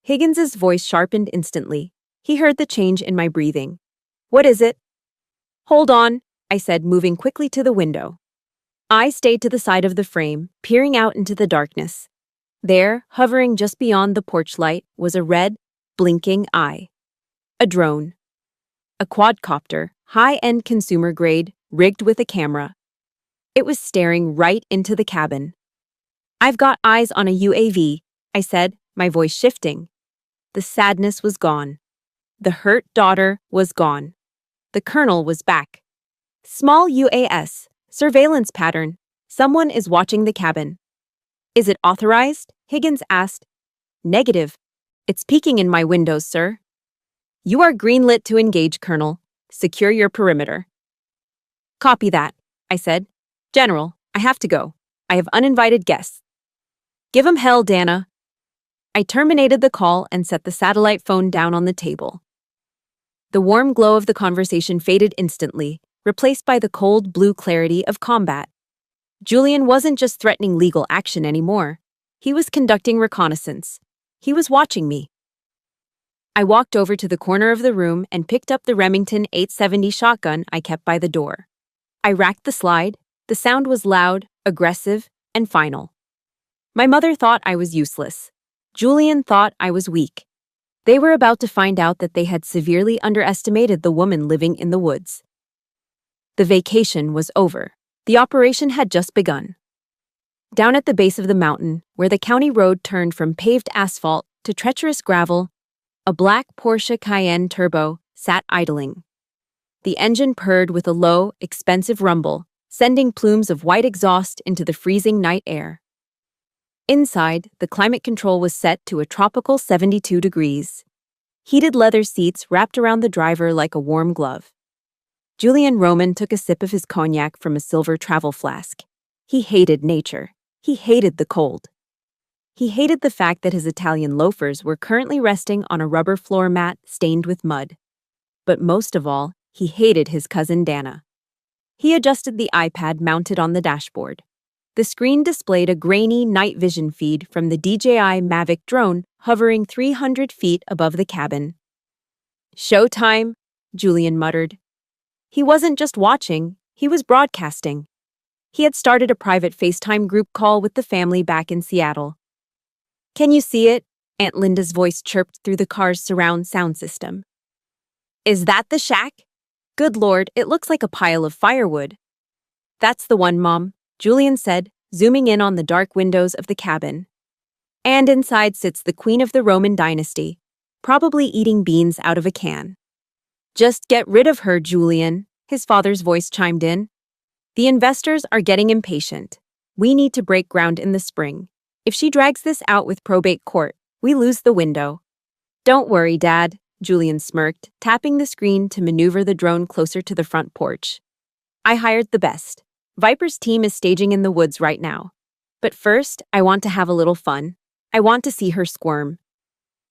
Higgins's voice sharpened instantly. He heard the change in my breathing. What is it? Hold on, I said, moving quickly to the window. I stayed to the side of the frame, peering out into the darkness. There, hovering just beyond the porch light, was a red, blinking eye. A drone. A quadcopter, high-end consumer grade, rigged with a camera. It was staring right into the cabin. I've got eyes on a UAV, I said, my voice shifting. The sadness was gone. The hurt daughter was gone. The colonel was back. Small UAS, surveillance pattern. Someone is watching the cabin. Is it authorized? Higgins asked. Negative. It's peeking in my windows, sir. You are greenlit to engage, Colonel. Secure your perimeter. Copy that, I said. General, I have to go. I have uninvited guests. Give 'em hell, Dana. I terminated the call and set the satellite phone down on the table. The warm glow of the conversation faded instantly, replaced by the cold blue clarity of combat. Julian wasn't just threatening legal action anymore. He was conducting reconnaissance. He was watching me. I walked over to the corner of the room and picked up the Remington 870 shotgun I kept by the door. I racked the slide. The sound was loud, aggressive, and final. My mother thought I was useless. Julian thought I was weak. They were about to find out that they had severely underestimated the woman living in the woods. The vacation was over. The operation had just begun. Down at the base of the mountain, where the county road turned from paved asphalt to treacherous gravel, a black Porsche Cayenne Turbo sat idling. The engine purred with a low, expensive rumble, sending plumes of white exhaust into the freezing night air. Inside, the climate control was set to a tropical 72 degrees. Heated leather seats wrapped around the driver like a warm glove. Julian Roman took a sip of his cognac from a silver travel flask. He hated nature. He hated the cold. He hated the fact that his Italian loafers were currently resting on a rubber floor mat stained with mud. But most of all, he hated his cousin Dana. He adjusted the iPad mounted on the dashboard. The screen displayed a grainy night vision feed from the DJI Mavic drone hovering 300 feet above the cabin. Showtime, Julian muttered. He wasn't just watching, he was broadcasting. He had started a private FaceTime group call with the family back in Seattle. Can you see it? Aunt Linda's voice chirped through the car's surround sound system. Is that the shack? Good Lord, it looks like a pile of firewood. That's the one, Mom, Julian said, zooming in on the dark windows of the cabin. And inside sits the Queen of the Roman dynasty, probably eating beans out of a can. Just get rid of her, Julian, his father's voice chimed in. The investors are getting impatient. We need to break ground in the spring. If she drags this out with probate court, we lose the window. Don't worry, Dad, Julian smirked, tapping the screen to maneuver the drone closer to the front porch. I hired the best. Viper's team is staging in the woods right now. But first, I want to have a little fun. I want to see her squirm.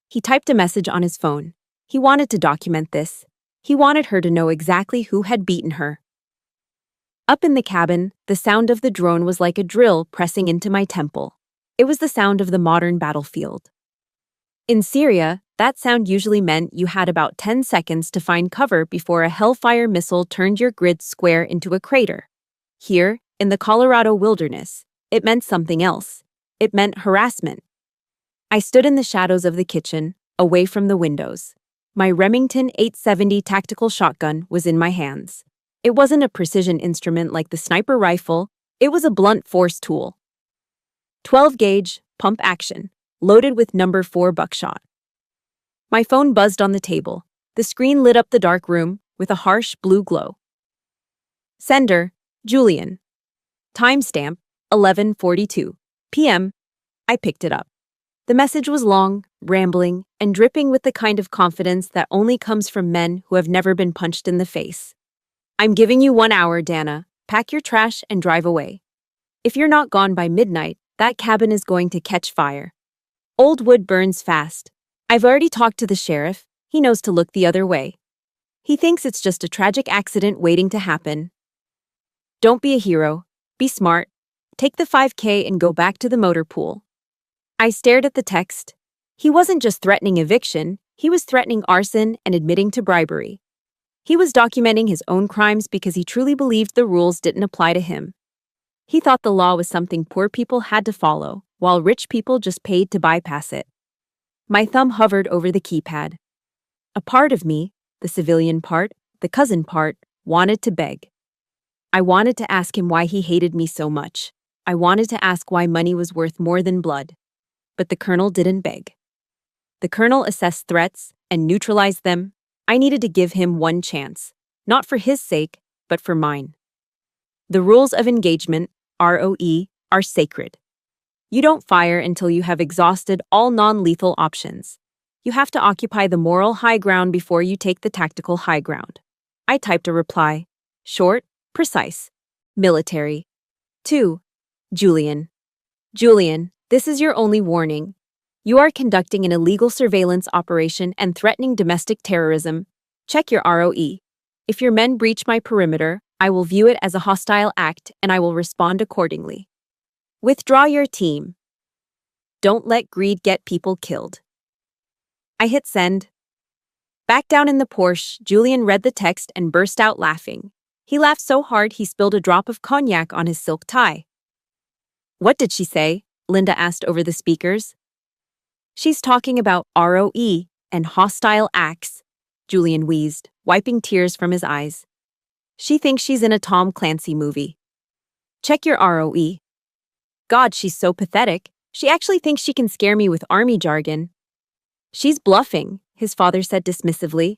He typed a message on his phone. He wanted to document this. He wanted her to know exactly who had beaten her. Up in the cabin, the sound of the drone was like a drill pressing into my temple. It was the sound of the modern battlefield. In Syria, that sound usually meant you had about 10 seconds to find cover before a Hellfire missile turned your grid square into a crater. Here, in the Colorado wilderness, it meant something else. It meant harassment. I stood in the shadows of the kitchen, away from the windows. My Remington 870 tactical shotgun was in my hands. It wasn't a precision instrument like the sniper rifle, it was a blunt force tool. 12-gauge, pump action, loaded with number 4 buckshot. My phone buzzed on the table. The screen lit up the dark room with a harsh blue glow. Sender, Julian. Timestamp, 11:42 p.m. I picked it up. The message was long, rambling, and dripping with the kind of confidence that only comes from men who have never been punched in the face. I'm giving you 1 hour, Dana. Pack your trash and drive away. If you're not gone by midnight, that cabin is going to catch fire. Old wood burns fast. I've already talked to the sheriff. He knows to look the other way. He thinks it's just a tragic accident waiting to happen. Don't be a hero. Be smart. Take the 5K and go back to the motor pool. I stared at the text. He wasn't just threatening eviction, he was threatening arson and admitting to bribery. He was documenting his own crimes because he truly believed the rules didn't apply to him. He thought the law was something poor people had to follow, while rich people just paid to bypass it. My thumb hovered over the keypad. A part of me, the civilian part, the cousin part, wanted to beg. I wanted to ask him why he hated me so much. I wanted to ask why money was worth more than blood. But the colonel didn't beg. The colonel assessed threats and neutralized them. I needed to give him one chance, not for his sake, but for mine. The rules of engagement, ROE, are sacred. You don't fire until you have exhausted all non-lethal options. You have to occupy the moral high ground before you take the tactical high ground. I typed a reply. Short, precise, military. 2. Julian. Julian, this is your only warning. You are conducting an illegal surveillance operation and threatening domestic terrorism. Check your ROE. If your men breach my perimeter, I will view it as a hostile act and I will respond accordingly. Withdraw your team. Don't let greed get people killed. I hit send. Back down in the Porsche, Julian read the text and burst out laughing. He laughed so hard he spilled a drop of cognac on his silk tie. What did she say? Linda asked over the speakers. She's talking about ROE and hostile acts, Julian wheezed, wiping tears from his eyes. She thinks she's in a Tom Clancy movie. Check your ROE. God, she's so pathetic. She actually thinks she can scare me with army jargon. She's bluffing, his father said dismissively.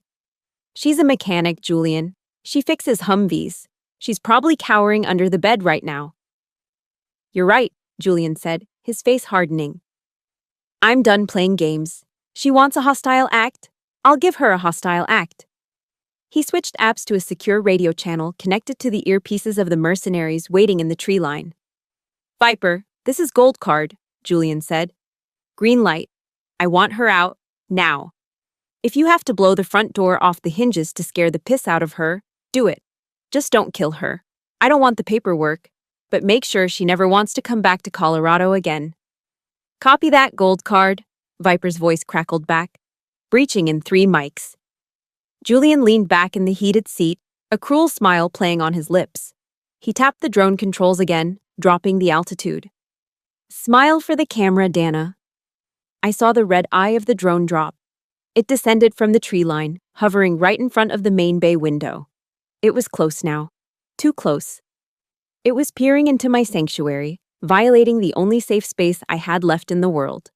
She's a mechanic, Julian. She fixes Humvees. She's probably cowering under the bed right now. You're right, Julian said, his face hardening. I'm done playing games. She wants a hostile act. I'll give her a hostile act. He switched apps to a secure radio channel connected to the earpieces of the Mercenaries waiting in the tree line. Viper, this is Gold Card, Julian said. Green light. I want her out, now. If you have to blow the front door off the hinges to scare the piss out of her, do it. Just don't kill her. I don't want the paperwork, but make sure she never wants to come back to Colorado again. Copy that, Gold Card, Viper's voice crackled back, breaching in 3 mics. Julian leaned back in the heated seat, a cruel smile playing on his lips. He tapped the drone controls again, dropping the altitude. Smile for the camera, Dana. I saw the red eye of the drone drop. It descended from the tree line, hovering right in front of the main bay window. It was close now. Too close. It was peering into my sanctuary, violating the only safe space I had left in the world.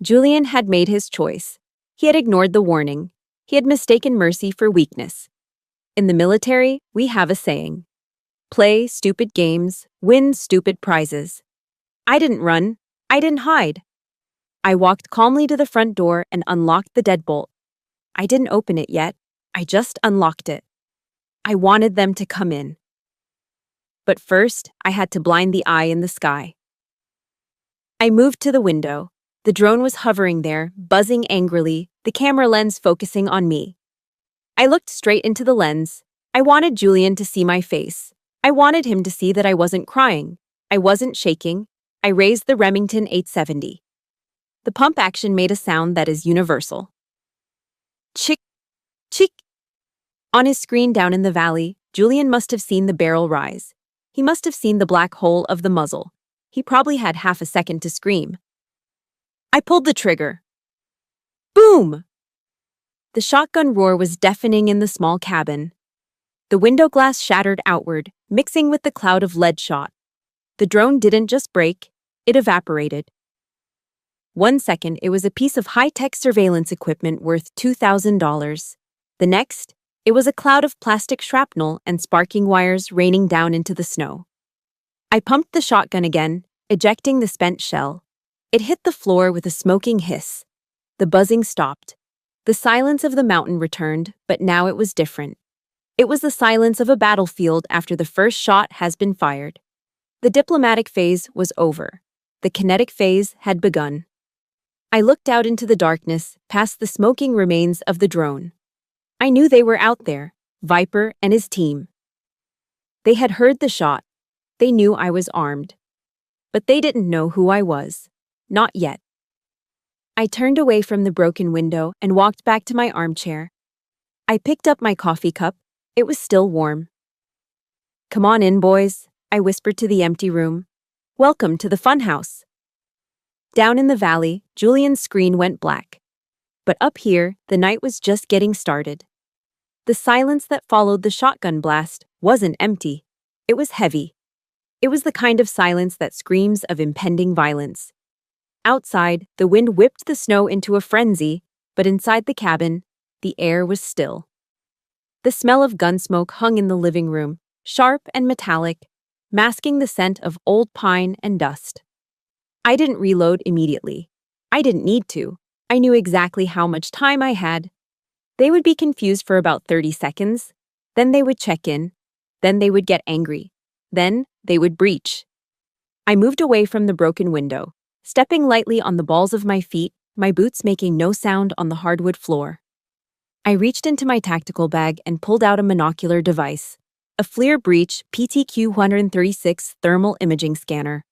Julian had made his choice. He had ignored the warning. He had mistaken mercy for weakness. In the military, we have a saying. Play stupid games, win stupid prizes. I didn't run. I didn't hide. I walked calmly to the front door and unlocked the deadbolt. I didn't open it yet. I just unlocked it. I wanted them to come in. But first, I had to blind the eye in the sky. I moved to the window. The drone was hovering there, buzzing angrily, the camera lens focusing on me. I looked straight into the lens. I wanted Julian to see my face. I wanted him to see that I wasn't crying. I wasn't shaking. I raised the Remington 870. The pump action made a sound that is universal. Chick, chick. On his screen down in the valley, Julian must have seen the barrel rise. He must have seen the black hole of the muzzle. He probably had half a second to scream. I pulled the trigger. Boom! The shotgun roar was deafening in the small cabin. The window glass shattered outward, mixing with the cloud of lead shot. The drone didn't just break, it evaporated. 1 second, it was a piece of high-tech surveillance equipment worth $2,000. The next, it was a cloud of plastic shrapnel and sparking wires raining down into the snow. I pumped the shotgun again, ejecting the spent shell. It hit the floor with a smoking hiss. The buzzing stopped. The silence of the mountain returned, but now it was different. It was the silence of a battlefield after the first shot has been fired. The diplomatic phase was over. The kinetic phase had begun. I looked out into the darkness, past the smoking remains of the drone. I knew they were out there, Viper and his team. They had heard the shot. They knew I was armed. But they didn't know who I was. Not yet. I turned away from the broken window and walked back to my armchair. I picked up my coffee cup. It was still warm. "Come on in, boys," I whispered to the empty room. "Welcome to the funhouse." Down in the valley, Julian's screen went black. But up here, the night was just getting started. The silence that followed the shotgun blast wasn't empty. It was heavy. It was the kind of silence that screams of impending violence. Outside, the wind whipped the snow into a frenzy, but inside the cabin, the air was still. The smell of gun smoke hung in the living room, sharp and metallic, masking the scent of old pine and dust. I didn't reload immediately. I didn't need to. I knew exactly how much time I had. They would be confused for about 30 seconds. Then they would check in. Then they would get angry. Then they would breach. I moved away from the broken window, stepping lightly on the balls of my feet, my boots making no sound on the hardwood floor. I reached into my tactical bag and pulled out a monocular device, a FLIR Breach PTQ-136 thermal imaging scanner.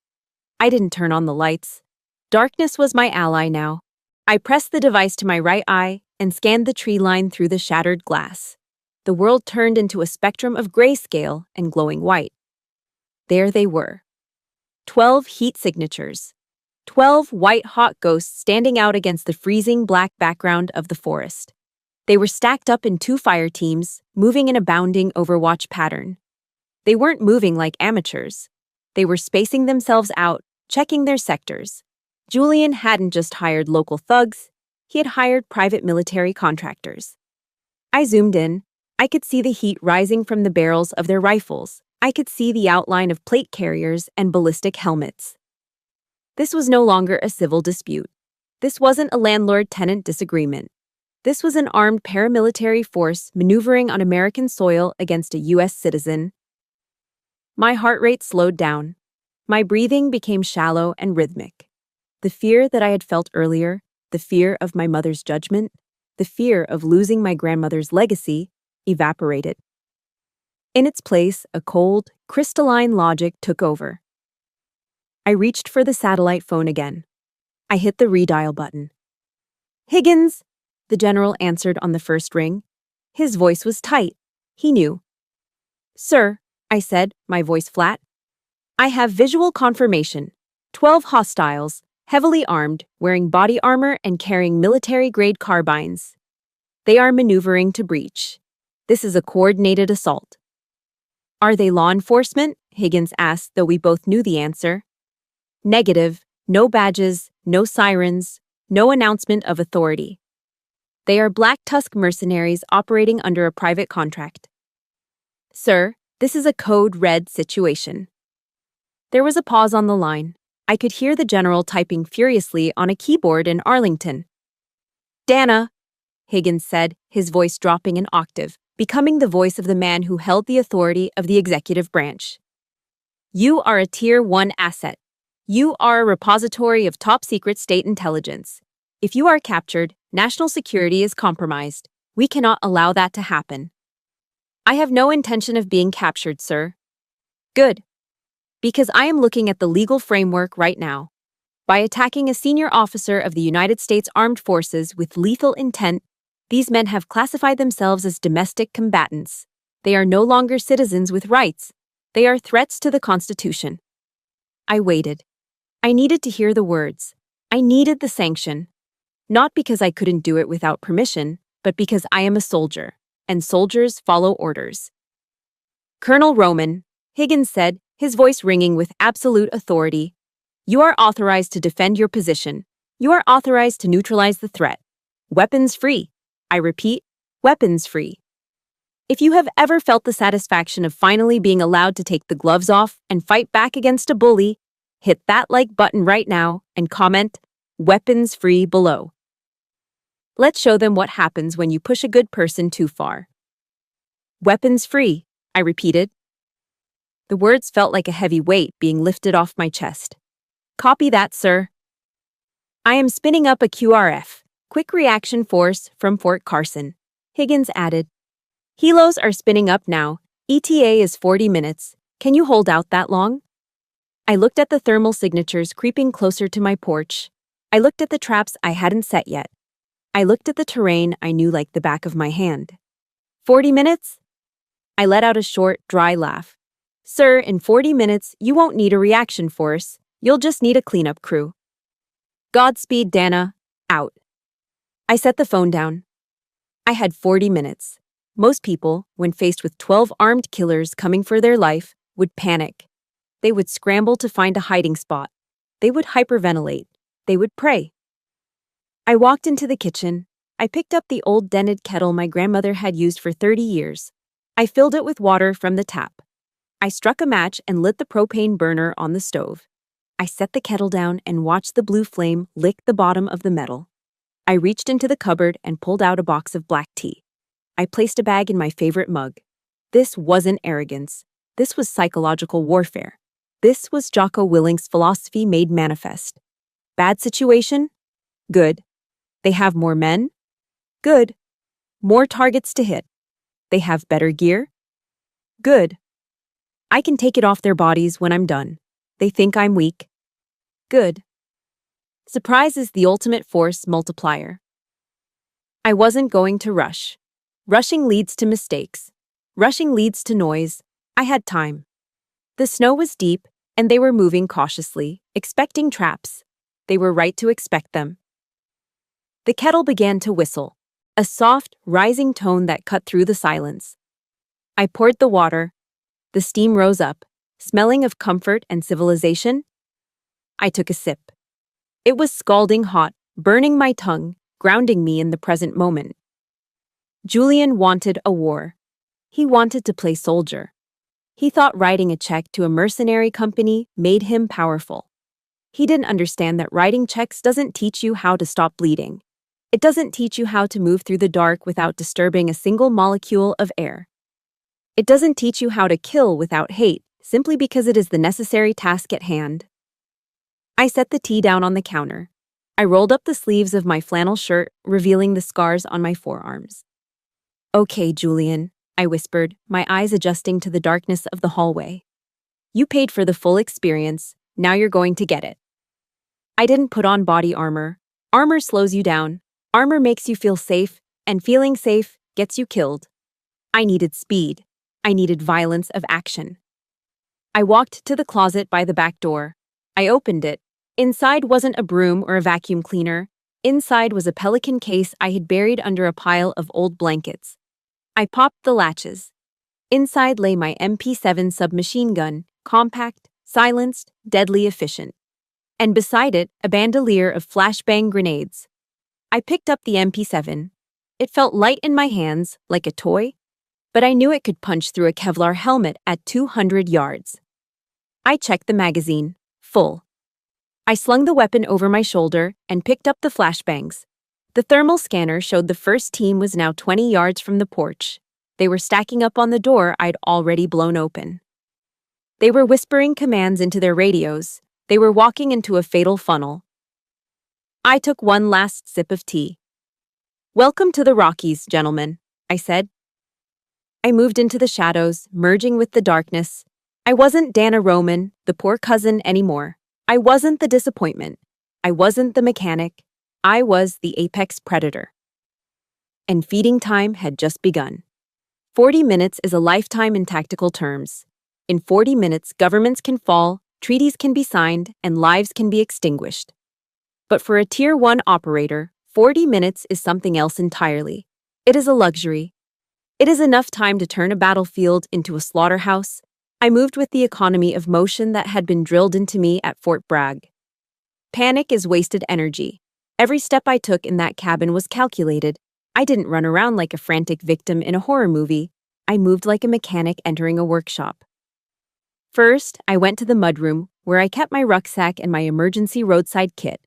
I didn't turn on the lights. Darkness was my ally now. I pressed the device to my right eye and scanned the tree line through the shattered glass. The world turned into a spectrum of grayscale and glowing white. There they were. 12 heat signatures. 12 white-hot ghosts standing out against the freezing black background of the forest. They were stacked up in 2 fire teams, moving in a bounding Overwatch pattern. They weren't moving like amateurs. They were spacing themselves out, checking their sectors. Julian hadn't just hired local thugs, he had hired private military contractors. I zoomed in. I could see the heat rising from the barrels of their rifles. I could see the outline of plate carriers and ballistic helmets. This was no longer a civil dispute. This wasn't a landlord-tenant disagreement. This was an armed paramilitary force maneuvering on American soil against a U.S. citizen. My heart rate slowed down. My breathing became shallow and rhythmic. The fear that I had felt earlier, the fear of my mother's judgment, the fear of losing my grandmother's legacy, evaporated. In its place, a cold, crystalline logic took over. I reached for the satellite phone again. I hit the redial button. "Higgins," the general answered on the first ring. His voice was tight. He knew. "Sir," I said, my voice flat. "I have visual confirmation. 12 hostiles, heavily armed, wearing body armor and carrying military-grade carbines. They are maneuvering to breach. This is a coordinated assault." "Are they law enforcement?" Higgins asked, though we both knew the answer. "Negative. No badges, no sirens, no announcement of authority. They are Black Tusk mercenaries operating under a private contract." "Sir, this is a code red situation." There was a pause on the line. I could hear the general typing furiously on a keyboard in Arlington. "Dana," Higgins said, his voice dropping an octave, becoming the voice of the man who held the authority of the executive branch. "You are a Tier 1 asset. You are a repository of top-secret state intelligence. If you are captured, national security is compromised. We cannot allow that to happen." "I have no intention of being captured, sir." "Good. Because I am looking at the legal framework right now. By attacking a senior officer of the United States Armed Forces with lethal intent, these men have classified themselves as domestic combatants. They are no longer citizens with rights. They are threats to the Constitution." I waited. I needed to hear the words. I needed the sanction. Not because I couldn't do it without permission, but because I am a soldier, and soldiers follow orders. "Colonel Roman," Higgins said, his voice ringing with absolute authority, "you are authorized to defend your position. You are authorized to neutralize the threat. Weapons free. I repeat, weapons free. If you have ever felt the satisfaction of finally being allowed to take the gloves off and fight back against a bully, hit that like button right now and comment, 'Weapons free' below. Let's show them what happens when you push a good person too far." "Weapons free," I repeated. The words felt like a heavy weight being lifted off my chest. "Copy that, sir." "I am spinning up a QRF, Quick Reaction Force, from Fort Carson. Higgins added. Helos are spinning up now. ETA is 40 minutes. Can you hold out that long? I looked at the thermal signatures creeping closer to my porch. I looked at the traps I hadn't set yet. I looked at the terrain I knew like the back of my hand. 40 minutes? I let out a short, dry laugh. Sir, in 40 minutes, you won't need a reaction force. You'll just need a cleanup crew. Godspeed, Dana. Out. I set the phone down. I had 40 minutes. Most people, when faced with 12 armed killers coming for their life, would panic. They would scramble to find a hiding spot. They would hyperventilate. They would pray. I walked into the kitchen. I picked up the old dented kettle my grandmother had used for 30 years. I filled it with water from the tap. I struck a match and lit the propane burner on the stove. I set the kettle down and watched the blue flame lick the bottom of the metal. I reached into the cupboard and pulled out a box of black tea. I placed a bag in my favorite mug. This wasn't arrogance. This was psychological warfare. This was Jocko Willink's philosophy made manifest. Bad situation? Good. They have more men? Good. More targets to hit. They have better gear? Good. I can take it off their bodies when I'm done. They think I'm weak? Good. Surprise is the ultimate force multiplier. I wasn't going to rush. Rushing leads to mistakes. Rushing leads to noise. I had time. The snow was deep, and they were moving cautiously, expecting traps. They were right to expect them. The kettle began to whistle, a soft, rising tone that cut through the silence. I poured the water. The steam rose up, smelling of comfort and civilization. I took a sip. It was scalding hot, burning my tongue, grounding me in the present moment. Julian wanted a war. He wanted to play soldier. He thought writing a check to a mercenary company made him powerful. He didn't understand that writing checks doesn't teach you how to stop bleeding. It doesn't teach you how to move through the dark without disturbing a single molecule of air. It doesn't teach you how to kill without hate, simply because it is the necessary task at hand. I set the tea down on the counter. I rolled up the sleeves of my flannel shirt, revealing the scars on my forearms. Okay, Julian, I whispered, my eyes adjusting to the darkness of the hallway. You paid for the full experience, now you're going to get it. I didn't put on body armor. Armor slows you down. Armor makes you feel safe, and feeling safe gets you killed. I needed speed. I needed violence of action. I walked to the closet by the back door. I opened it. Inside wasn't a broom or a vacuum cleaner. Inside was a pelican case I had buried under a pile of old blankets. I popped the latches. Inside lay my MP7 submachine gun, compact, silenced, deadly efficient. And beside it, a bandolier of flashbang grenades. I picked up the MP7. It felt light in my hands, like a toy, but I knew it could punch through a Kevlar helmet at 200 yards. I checked the magazine, full. I slung the weapon over my shoulder and picked up the flashbangs. The thermal scanner showed the first team was now 20 yards from the porch. They were stacking up on the door I'd already blown open. They were whispering commands into their radios. They were walking into a fatal funnel. I took one last sip of tea. Welcome to the Rockies, gentlemen, I said. I moved into the shadows, merging with the darkness. I wasn't Dana Roman, the poor cousin, anymore. I wasn't the disappointment. I wasn't the mechanic. I was the apex predator. And feeding time had just begun. 40 minutes is a lifetime in tactical terms. In 40 minutes, governments can fall, treaties can be signed, and lives can be extinguished. But for a Tier 1 operator, 40 minutes is something else entirely. It is a luxury. It is enough time to turn a battlefield into a slaughterhouse. I moved with the economy of motion that had been drilled into me at Fort Bragg. Panic is wasted energy. Every step I took in that cabin was calculated. I didn't run around like a frantic victim in a horror movie. I moved like a mechanic entering a workshop. First, I went to the mudroom, where I kept my rucksack and my emergency roadside kit.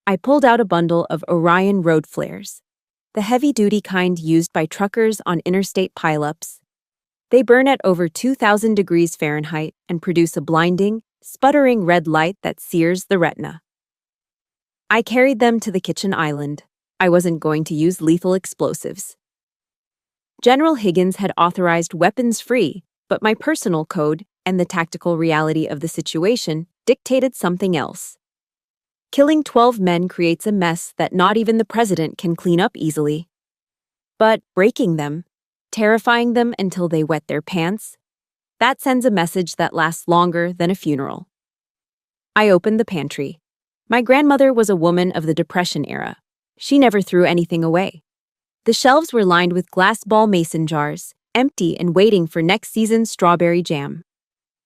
I pulled out a bundle of Orion road flares, the heavy-duty kind used by truckers on interstate pileups. They burn at over 2,000 degrees Fahrenheit and produce a blinding, sputtering red light that sears the retina. I carried them to the kitchen island. I wasn't going to use lethal explosives. General Higgins had authorized weapons free, but my personal code and the tactical reality of the situation dictated something else. Killing 12 men creates a mess that not even the president can clean up easily. But breaking them, terrifying them until they wet their pants, that sends a message that lasts longer than a funeral. I opened the pantry. My grandmother was a woman of the Depression era. She never threw anything away. The shelves were lined with glass ball mason jars, empty and waiting for next season's strawberry jam.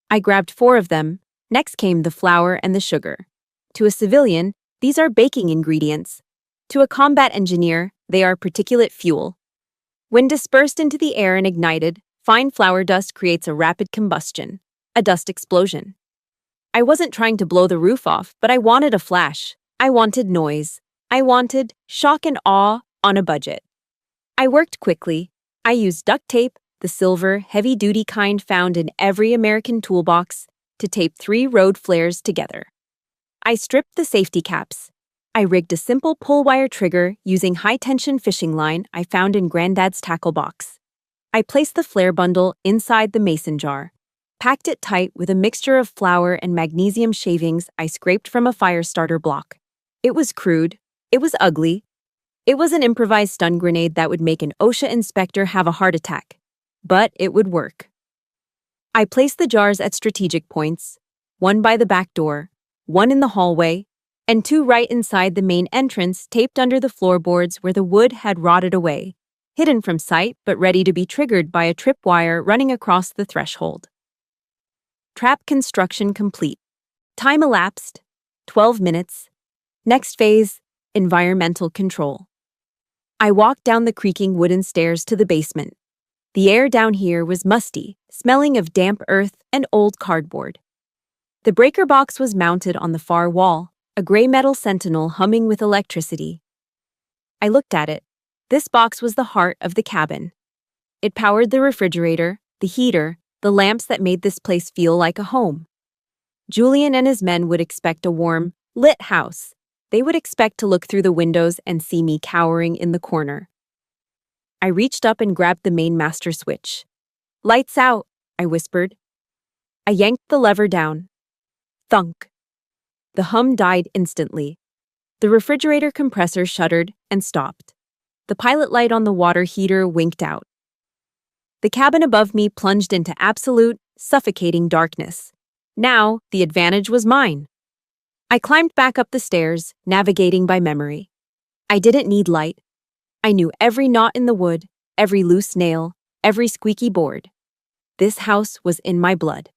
I grabbed 4 of them. Next came the flour and the sugar. To a civilian, these are baking ingredients. To a combat engineer, they are particulate fuel. When dispersed into the air and ignited, fine flour dust creates a rapid combustion, a dust explosion. I wasn't trying to blow the roof off, but I wanted a flash. I wanted noise. I wanted shock and awe on a budget. I worked quickly. I used duct tape, the silver, heavy-duty kind found in every American toolbox, to tape 3 road flares together. I stripped the safety caps. I rigged a simple pull-wire trigger using high-tension fishing line I found in Granddad's tackle box. I placed the flare bundle inside the mason jar, packed it tight with a mixture of flour and magnesium shavings I scraped from a fire starter block. It was crude. It was ugly. It was an improvised stun grenade that would make an OSHA inspector have a heart attack. But it would work. I placed the jars at strategic points, 1 by the back door, 1 in the hallway, and 2 right inside the main entrance taped under the floorboards where the wood had rotted away, hidden from sight but ready to be triggered by a tripwire running across the threshold. Trap construction complete. Time elapsed, 12 minutes. Next phase, environmental control. I walked down the creaking wooden stairs to the basement. The air down here was musty, smelling of damp earth and old cardboard. The breaker box was mounted on the far wall, a gray metal sentinel humming with electricity. I looked at it. This box was the heart of the cabin. It powered the refrigerator, the heater, the lamps that made this place feel like a home. Julian and his men would expect a warm, lit house. They would expect to look through the windows and see me cowering in the corner. I reached up and grabbed the main master switch. "Lights out," I whispered. I yanked the lever down. Thunk. The hum died instantly. The refrigerator compressor shuddered and stopped. The pilot light on the water heater winked out. The cabin above me plunged into absolute, suffocating darkness. Now, the advantage was mine. I climbed back up the stairs, navigating by memory. I didn't need light. I knew every knot in the wood, every loose nail, every squeaky board. This house was in my blood.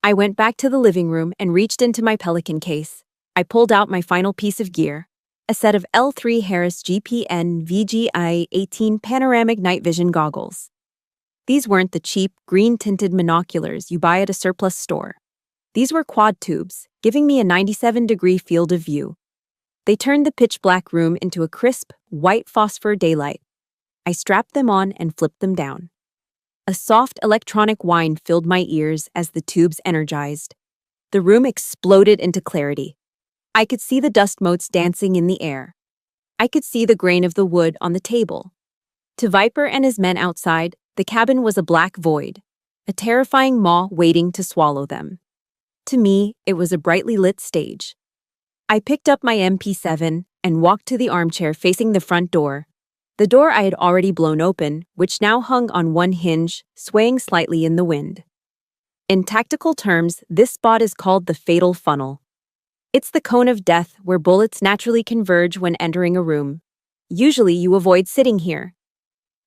I went back to the living room and reached into my Pelican case. I pulled out my final piece of gear, a set of L3 Harris GPN VGI-18 panoramic night vision goggles. These weren't the cheap, green-tinted monoculars you buy at a surplus store. These were quad tubes, giving me a 97-degree field of view. They turned the pitch-black room into a crisp, white phosphor daylight. I strapped them on and flipped them down. A soft electronic whine filled my ears as the tubes energized. The room exploded into clarity. I could see the dust motes dancing in the air. I could see the grain of the wood on the table. To Viper and his men outside, the cabin was a black void, a terrifying maw waiting to swallow them. To me, it was a brightly lit stage. I picked up my MP7 and walked to the armchair facing the front door, the door I had already blown open, which now hung on one hinge, swaying slightly in the wind. In tactical terms, this spot is called the fatal funnel. It's the cone of death where bullets naturally converge when entering a room. Usually you avoid sitting here.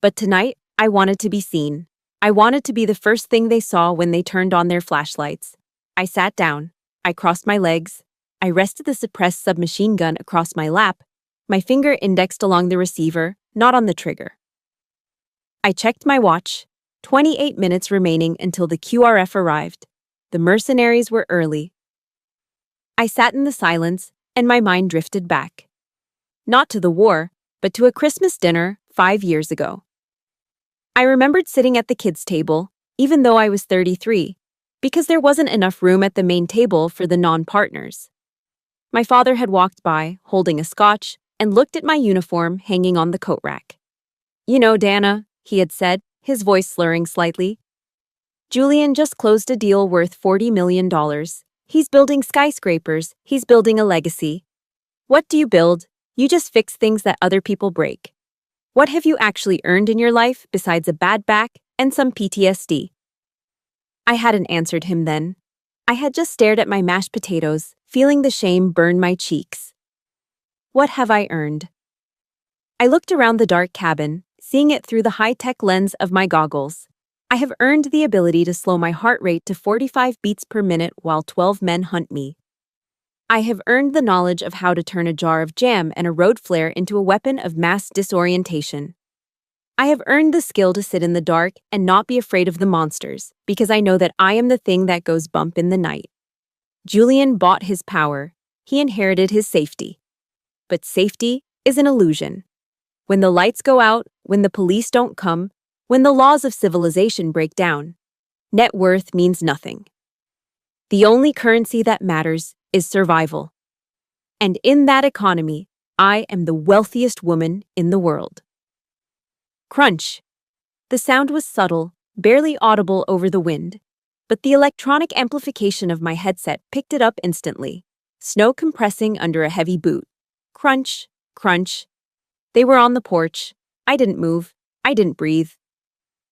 But tonight, I wanted to be seen. I wanted to be the first thing they saw when they turned on their flashlights. I sat down. I crossed my legs. I rested the suppressed submachine gun across my lap, my finger indexed along the receiver, not on the trigger. I checked my watch. 28 minutes remaining until the QRF arrived. The mercenaries were early. I sat in the silence, and my mind drifted back. Not to the war, but to a Christmas dinner 5 years ago. I remembered sitting at the kids' table, even though I was 33, because there wasn't enough room at the main table for the non-partners. My father had walked by, holding a scotch, and looked at my uniform hanging on the coat rack. "You know, Dana, he had said, his voice slurring slightly. Julian just closed a deal worth $40 million. He's building skyscrapers, he's building a legacy. What do you build? You just fix things that other people break. What have you actually earned in your life besides a bad back and some PTSD? I hadn't answered him then. I had just stared at my mashed potatoes, feeling the shame burn my cheeks. What have I earned? I looked around the dark cabin, seeing it through the high-tech lens of my goggles. I have earned the ability to slow my heart rate to 45 beats per minute while 12 men hunt me. I have earned the knowledge of how to turn a jar of jam and a road flare into a weapon of mass disorientation. I have earned the skill to sit in the dark and not be afraid of the monsters, because I know that I am the thing that goes bump in the night. Julian bought his power. He inherited his safety. But safety is an illusion. When the lights go out, when the police don't come, when the laws of civilization break down, net worth means nothing. The only currency that matters is survival. And in that economy, I am the wealthiest woman in the world. Crunch. The sound was subtle, barely audible over the wind, but the electronic amplification of my headset picked it up instantly. Snow compressing under a heavy boot. Crunch, crunch. They were on the porch. I didn't move. I didn't breathe.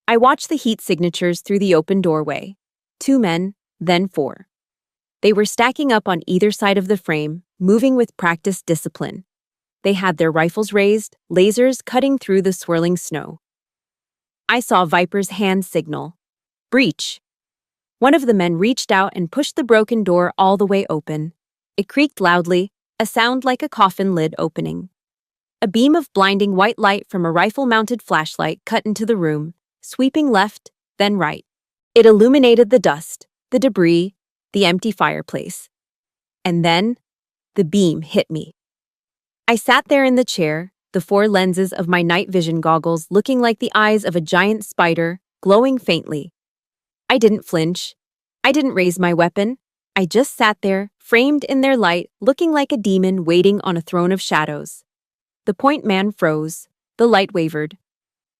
I watched the heat signatures through the open doorway. 2 men, then 4. They were stacking up on either side of the frame, moving with practiced discipline. They had their rifles raised, lasers cutting through the swirling snow. I saw Viper's hand signal. Breach. One of the men reached out and pushed the broken door all the way open. It creaked loudly, a sound like a coffin lid opening. A beam of blinding white light from a rifle-mounted flashlight cut into the room, sweeping left, then right. It illuminated the dust, the debris, the empty fireplace. And then, the beam hit me. I sat there in the chair, the 4 lenses of my night vision goggles looking like the eyes of a giant spider, glowing faintly. I didn't flinch. I didn't raise my weapon. I just sat there, framed in their light, looking like a demon waiting on a throne of shadows. The point man froze. The light wavered.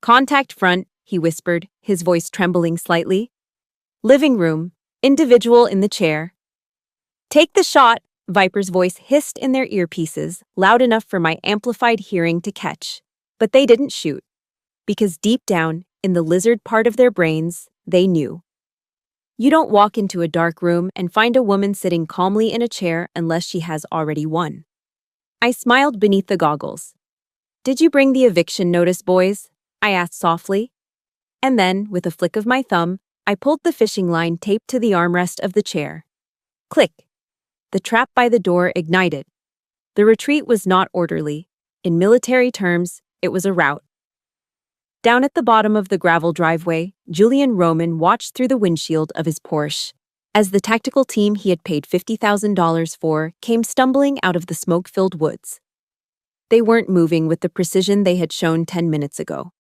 Contact front, he whispered, his voice trembling slightly. Living room, individual in the chair. Take the shot, Viper's voice hissed in their earpieces, loud enough for my amplified hearing to catch. But they didn't shoot. Because deep down, in the lizard part of their brains, they knew. You don't walk into a dark room and find a woman sitting calmly in a chair unless she has already won. I smiled beneath the goggles. Did you bring the eviction notice, boys? I asked softly. And then, with a flick of my thumb, I pulled the fishing line taped to the armrest of the chair. Click. The trap by the door ignited. The retreat was not orderly. In military terms, it was a rout. Down at the bottom of the gravel driveway, Julian Roman watched through the windshield of his Porsche as the tactical team he had paid $50,000 for came stumbling out of the smoke-filled woods. They weren't moving with the precision they had shown 10 minutes ago.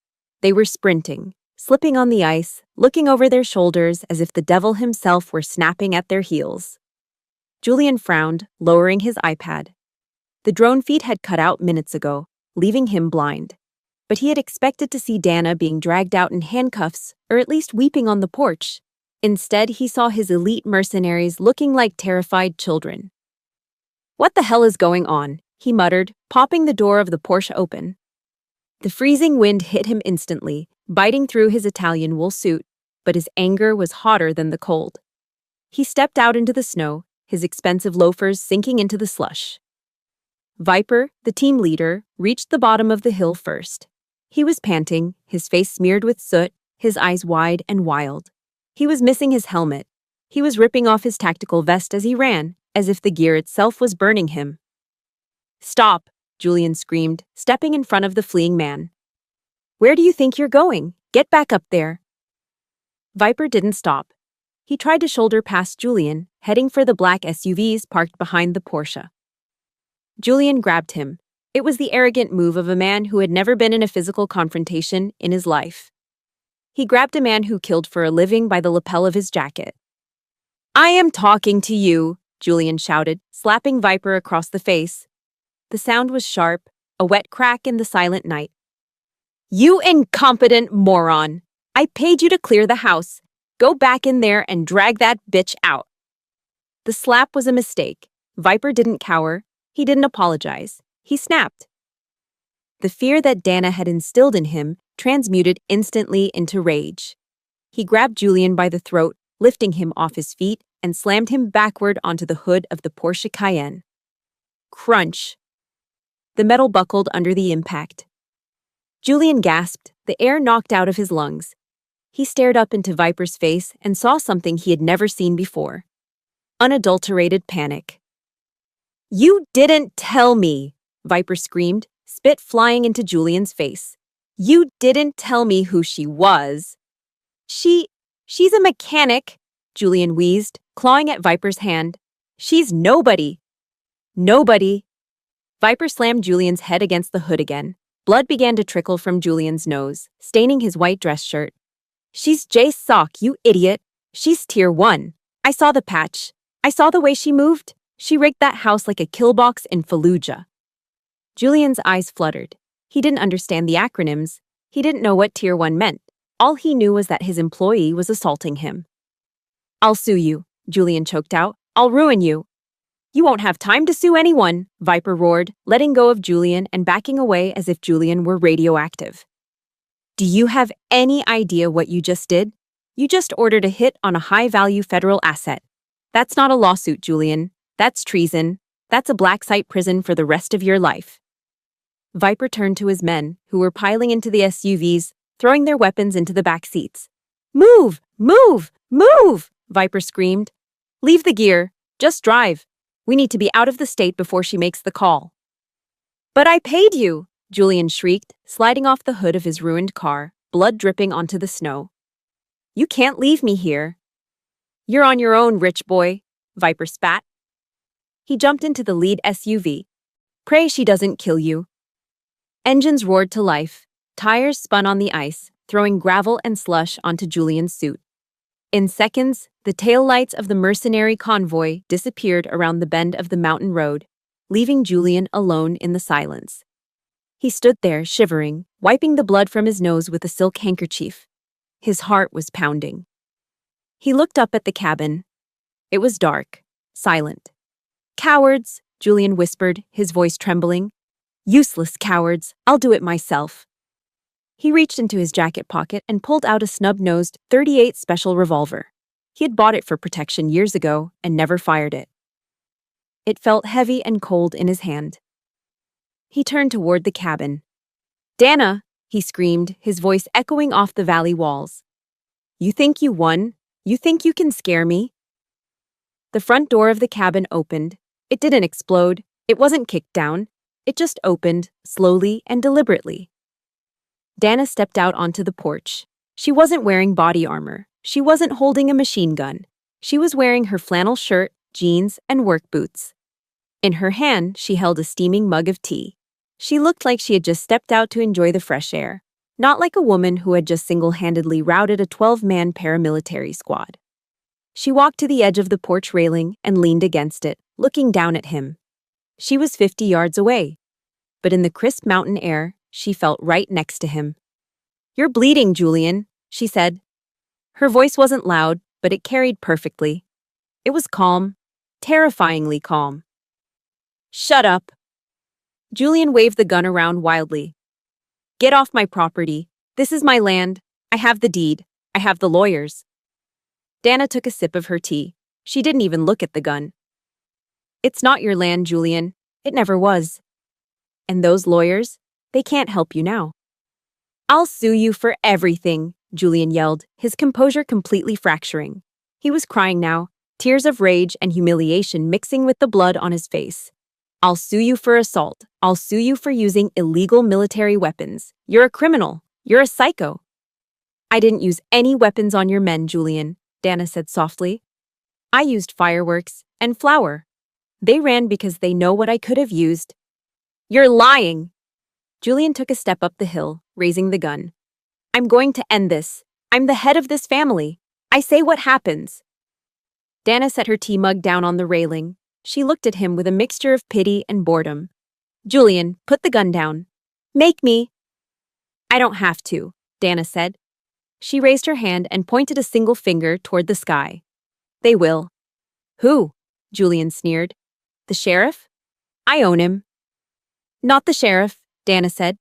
They were sprinting, slipping on the ice, looking over their shoulders as if the devil himself were snapping at their heels. Julian frowned, lowering his iPad. The drone feed had cut out minutes ago, leaving him blind. But he had expected to see Dana being dragged out in handcuffs, or at least weeping on the porch. Instead, he saw his elite mercenaries looking like terrified children. What the hell is going on? He muttered, popping the door of the Porsche open. The freezing wind hit him instantly, biting through his Italian wool suit, but his anger was hotter than the cold. He stepped out into the snow, his expensive loafers sinking into the slush. Viper, the team leader, reached the bottom of the hill first. He was panting, his face smeared with soot, his eyes wide and wild. He was missing his helmet. He was ripping off his tactical vest as he ran, as if the gear itself was burning him. Stop, Julian screamed, stepping in front of the fleeing man. Where do you think you're going? Get back up there. Viper didn't stop. He tried to shoulder past Julian, heading for the black SUVs parked behind the Porsche. Julian grabbed him. It was the arrogant move of a man who had never been in a physical confrontation in his life. He grabbed a man who killed for a living by the lapel of his jacket. I am talking to you, Julian shouted, slapping Viper across the face. The sound was sharp, a wet crack in the silent night. You incompetent moron! I paid you to clear the house. Go back in there and drag that bitch out. The slap was a mistake. Viper didn't cower. He didn't apologize. He snapped. The fear that Dana had instilled in him transmuted instantly into rage. He grabbed Julian by the throat, lifting him off his feet, and slammed him backward onto the hood of the Porsche Cayenne. Crunch! The metal buckled under the impact. Julian gasped, the air knocked out of his lungs. He stared up into Viper's face and saw something he had never seen before. Unadulterated panic. You didn't tell me, Viper screamed, spit flying into Julian's face. You didn't tell me who she was. She's a mechanic, Julian wheezed, clawing at Viper's hand. She's nobody. Nobody. Viper slammed Julian's head against the hood again. Blood began to trickle from Julian's nose, staining his white dress shirt. She's Jace Sock, you idiot. She's Tier 1. I saw the patch. I saw the way she moved. She rigged that house like a killbox in Fallujah. Julian's eyes fluttered. He didn't understand the acronyms. He didn't know what Tier 1 meant. All he knew was that his employee was assaulting him. I'll sue you, Julian choked out. I'll ruin you. You won't have time to sue anyone, Viper roared, letting go of Julian and backing away as if Julian were radioactive. Do you have any idea what you just did? You just ordered a hit on a high-value federal asset. That's not a lawsuit, Julian. That's treason. That's a black site prison for the rest of your life. Viper turned to his men, who were piling into the SUVs, throwing their weapons into the back seats. Move! Move! Move! Viper screamed. Leave the gear. Just drive. We need to be out of the state before she makes the call. But I paid you, Julian shrieked, sliding off the hood of his ruined car, blood dripping onto the snow. You can't leave me here. You're on your own, rich boy, Viper spat. He jumped into the lead SUV. Pray she doesn't kill you. Engines roared to life. Tires spun on the ice, throwing gravel and slush onto Julian's suit. In seconds, the taillights of the mercenary convoy disappeared around the bend of the mountain road, leaving Julian alone in the silence. He stood there, shivering, wiping the blood from his nose with a silk handkerchief. His heart was pounding. He looked up at the cabin. It was dark, silent. Cowards, Julian whispered, his voice trembling. Useless cowards, I'll do it myself. He reached into his jacket pocket and pulled out a snub-nosed .38 special revolver. He had bought it for protection years ago and never fired it. It felt heavy and cold in his hand. He turned toward the cabin. Dana, he screamed, his voice echoing off the valley walls. You think you won? You think you can scare me? The front door of the cabin opened. It didn't explode. It wasn't kicked down. It just opened, slowly and deliberately. Dana stepped out onto the porch. She wasn't wearing body armor. She wasn't holding a machine gun. She was wearing her flannel shirt, jeans, and work boots. In her hand, she held a steaming mug of tea. She looked like she had just stepped out to enjoy the fresh air, not like a woman who had just single-handedly routed a 12-man paramilitary squad. She walked to the edge of the porch railing and leaned against it, looking down at him. She was 50 yards away, but in the crisp mountain air, she felt right next to him. You're bleeding, Julian, she said. Her voice wasn't loud, but it carried perfectly. It was calm, terrifyingly calm. Shut up. Julian waved the gun around wildly. Get off my property. This is my land. I have the deed. I have the lawyers. Dana took a sip of her tea. She didn't even look at the gun. It's not your land, Julian. It never was. And those lawyers, they can't help you now. I'll sue you for everything, Julian yelled, his composure completely fracturing. He was crying now, tears of rage and humiliation mixing with the blood on his face. I'll sue you for assault. I'll sue you for using illegal military weapons. You're a criminal. You're a psycho. I didn't use any weapons on your men, Julian, Dana said softly. I used fireworks and flour. They ran because they know what I could have used. You're lying. Julian took a step up the hill, raising the gun. I'm going to end this. I'm the head of this family. I say what happens. Dana set her tea mug down on the railing. She looked at him with a mixture of pity and boredom. Julian, put the gun down. Make me. I don't have to, Dana said. She raised her hand and pointed a single finger toward the sky. They will. Who? Julian sneered. The sheriff? I own him. Not the sheriff, Dana said.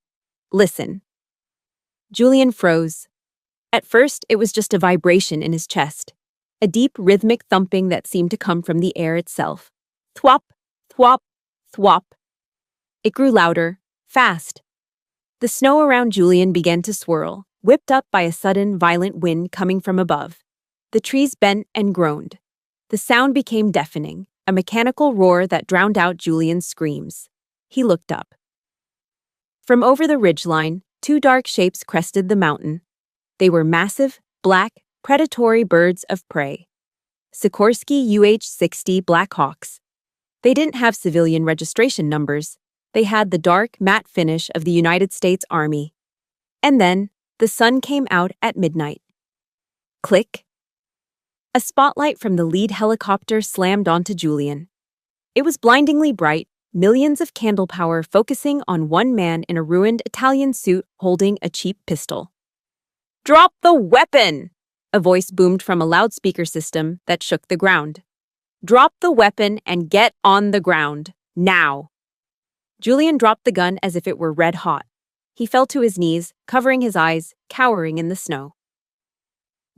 Listen. Julian froze. At first, it was just a vibration in his chest, a deep rhythmic thumping that seemed to come from the air itself. Thwop, thwop, thwop. It grew louder, fast. The snow around Julian began to swirl, whipped up by a sudden, violent wind coming from above. The trees bent and groaned. The sound became deafening, a mechanical roar that drowned out Julian's screams. He looked up. From over the ridgeline, two dark shapes crested the mountain. They were massive, black, predatory birds of prey. Sikorsky UH-60 Black Hawks. They didn't have civilian registration numbers. They had the dark, matte finish of the United States Army. And then, the sun came out at midnight. Click. A spotlight from the lead helicopter slammed onto Julian. It was blindingly bright, millions of candle power focusing on one man in a ruined Italian suit holding a cheap pistol. Drop the weapon! A voice boomed from a loudspeaker system that shook the ground. Drop the weapon and get on the ground, now! Julian dropped the gun as if it were red hot. He fell to his knees, covering his eyes, cowering in the snow.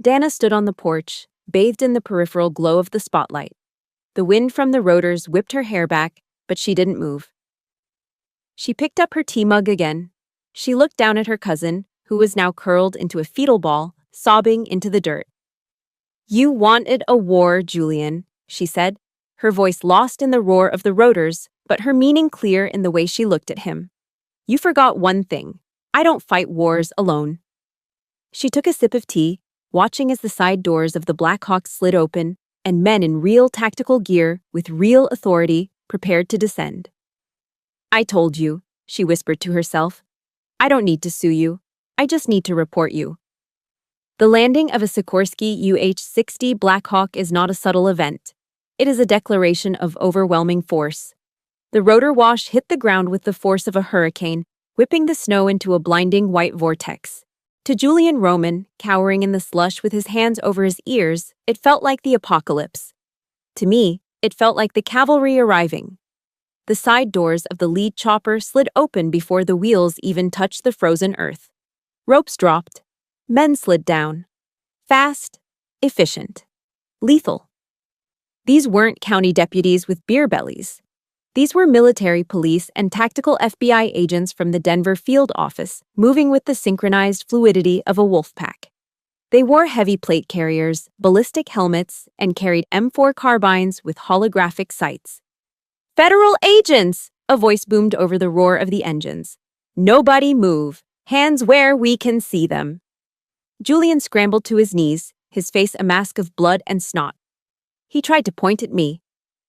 Dana stood on the porch, bathed in the peripheral glow of the spotlight. The wind from the rotors whipped her hair back, but she didn't move. She picked up her tea mug again. She looked down at her cousin, who was now curled into a fetal ball, sobbing into the dirt. You wanted a war, Julian, she said, her voice lost in the roar of the rotors, but her meaning clear in the way she looked at him. You forgot one thing. I don't fight wars alone. She took a sip of tea, watching as the side doors of the Black Hawk slid open and men in real tactical gear with real authority prepared to descend. I told you, she whispered to herself. I don't need to sue you. I just need to report you. The landing of a Sikorsky UH-60 Black Hawk is not a subtle event. It is a declaration of overwhelming force. The rotor wash hit the ground with the force of a hurricane, whipping the snow into a blinding white vortex. To Julian Roman, cowering in the slush with his hands over his ears, it felt like the apocalypse. To me, it felt like the cavalry arriving. The side doors of the lead chopper slid open before the wheels even touched the frozen earth. Ropes dropped. Men slid down. Fast, efficient, lethal. These weren't county deputies with beer bellies. These were military police and tactical FBI agents from the Denver field office, moving with the synchronized fluidity of a wolf pack. They wore heavy plate carriers, ballistic helmets, and carried M4 carbines with holographic sights. Federal agents! A voice boomed over the roar of the engines. Nobody move. Hands where we can see them. Julian scrambled to his knees, his face a mask of blood and snot. He tried to point at me.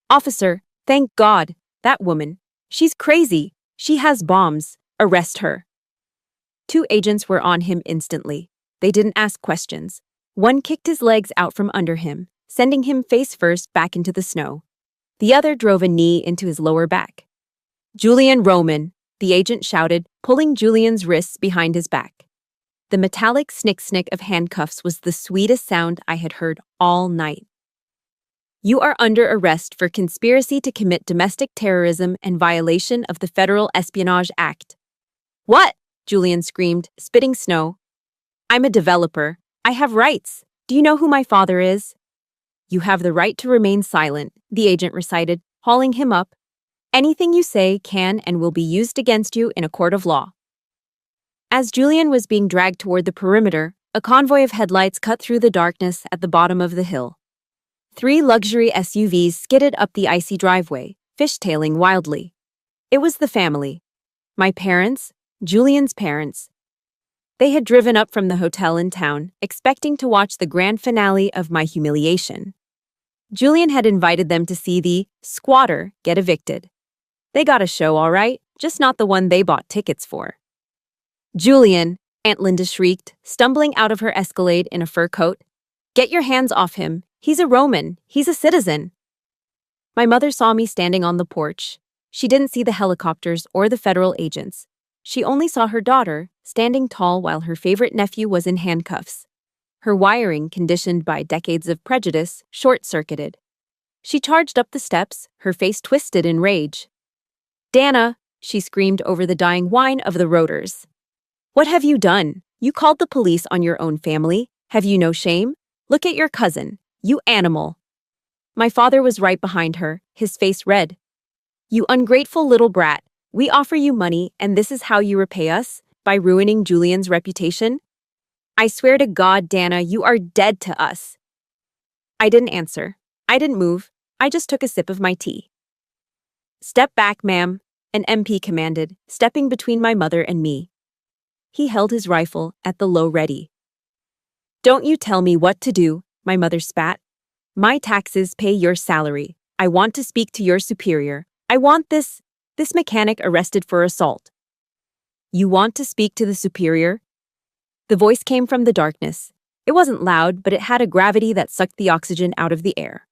Officer, thank God. That woman. She's crazy. She has bombs. Arrest her. Two agents were on him instantly. They didn't ask questions. One kicked his legs out from under him, sending him face first back into the snow. The other drove a knee into his lower back. Julian Roman, the agent shouted, pulling Julian's wrists behind his back. The metallic snick-snick of handcuffs was the sweetest sound I had heard all night. You are under arrest for conspiracy to commit domestic terrorism and violation of the Federal Espionage Act. What? Julian screamed, spitting snow. I'm a developer. I have rights. Do you know who my father is? You have the right to remain silent, the agent recited, hauling him up. Anything you say can and will be used against you in a court of law. As Julian was being dragged toward the perimeter, a convoy of headlights cut through the darkness at the bottom of the hill. 3 luxury SUVs skidded up the icy driveway, fishtailing wildly. It was the family. My parents, Julian's parents. They had driven up from the hotel in town, expecting to watch the grand finale of my humiliation. Julian had invited them to see the squatter get evicted. They got a show, all right, just not the one they bought tickets for. Julian, Aunt Linda shrieked, stumbling out of her Escalade in a fur coat. Get your hands off him. He's a Roman. He's a citizen. My mother saw me standing on the porch. She didn't see the helicopters or the federal agents. She only saw her daughter, standing tall while her favorite nephew was in handcuffs. Her wiring, conditioned by decades of prejudice, short-circuited. She charged up the steps, her face twisted in rage. "Dana!" she screamed over the dying whine of the rotors. "What have you done? You called the police on your own family. Have you no shame? Look at your cousin, you animal." My father was right behind her, his face red. "You ungrateful little brat. We offer you money, and this is how you repay us? By ruining Julian's reputation? I swear to God, Dana, you are dead to us." I didn't answer. I didn't move. I just took a sip of my tea. "Step back, ma'am," an MP commanded, stepping between my mother and me. He held his rifle at the low ready. "Don't you tell me what to do," my mother spat. "My taxes pay your salary. I want to speak to your superior. I want this mechanic arrested for assault." "You want to speak to the superior?" The voice came from the darkness. It wasn't loud, but it had a gravity that sucked the oxygen out of the air.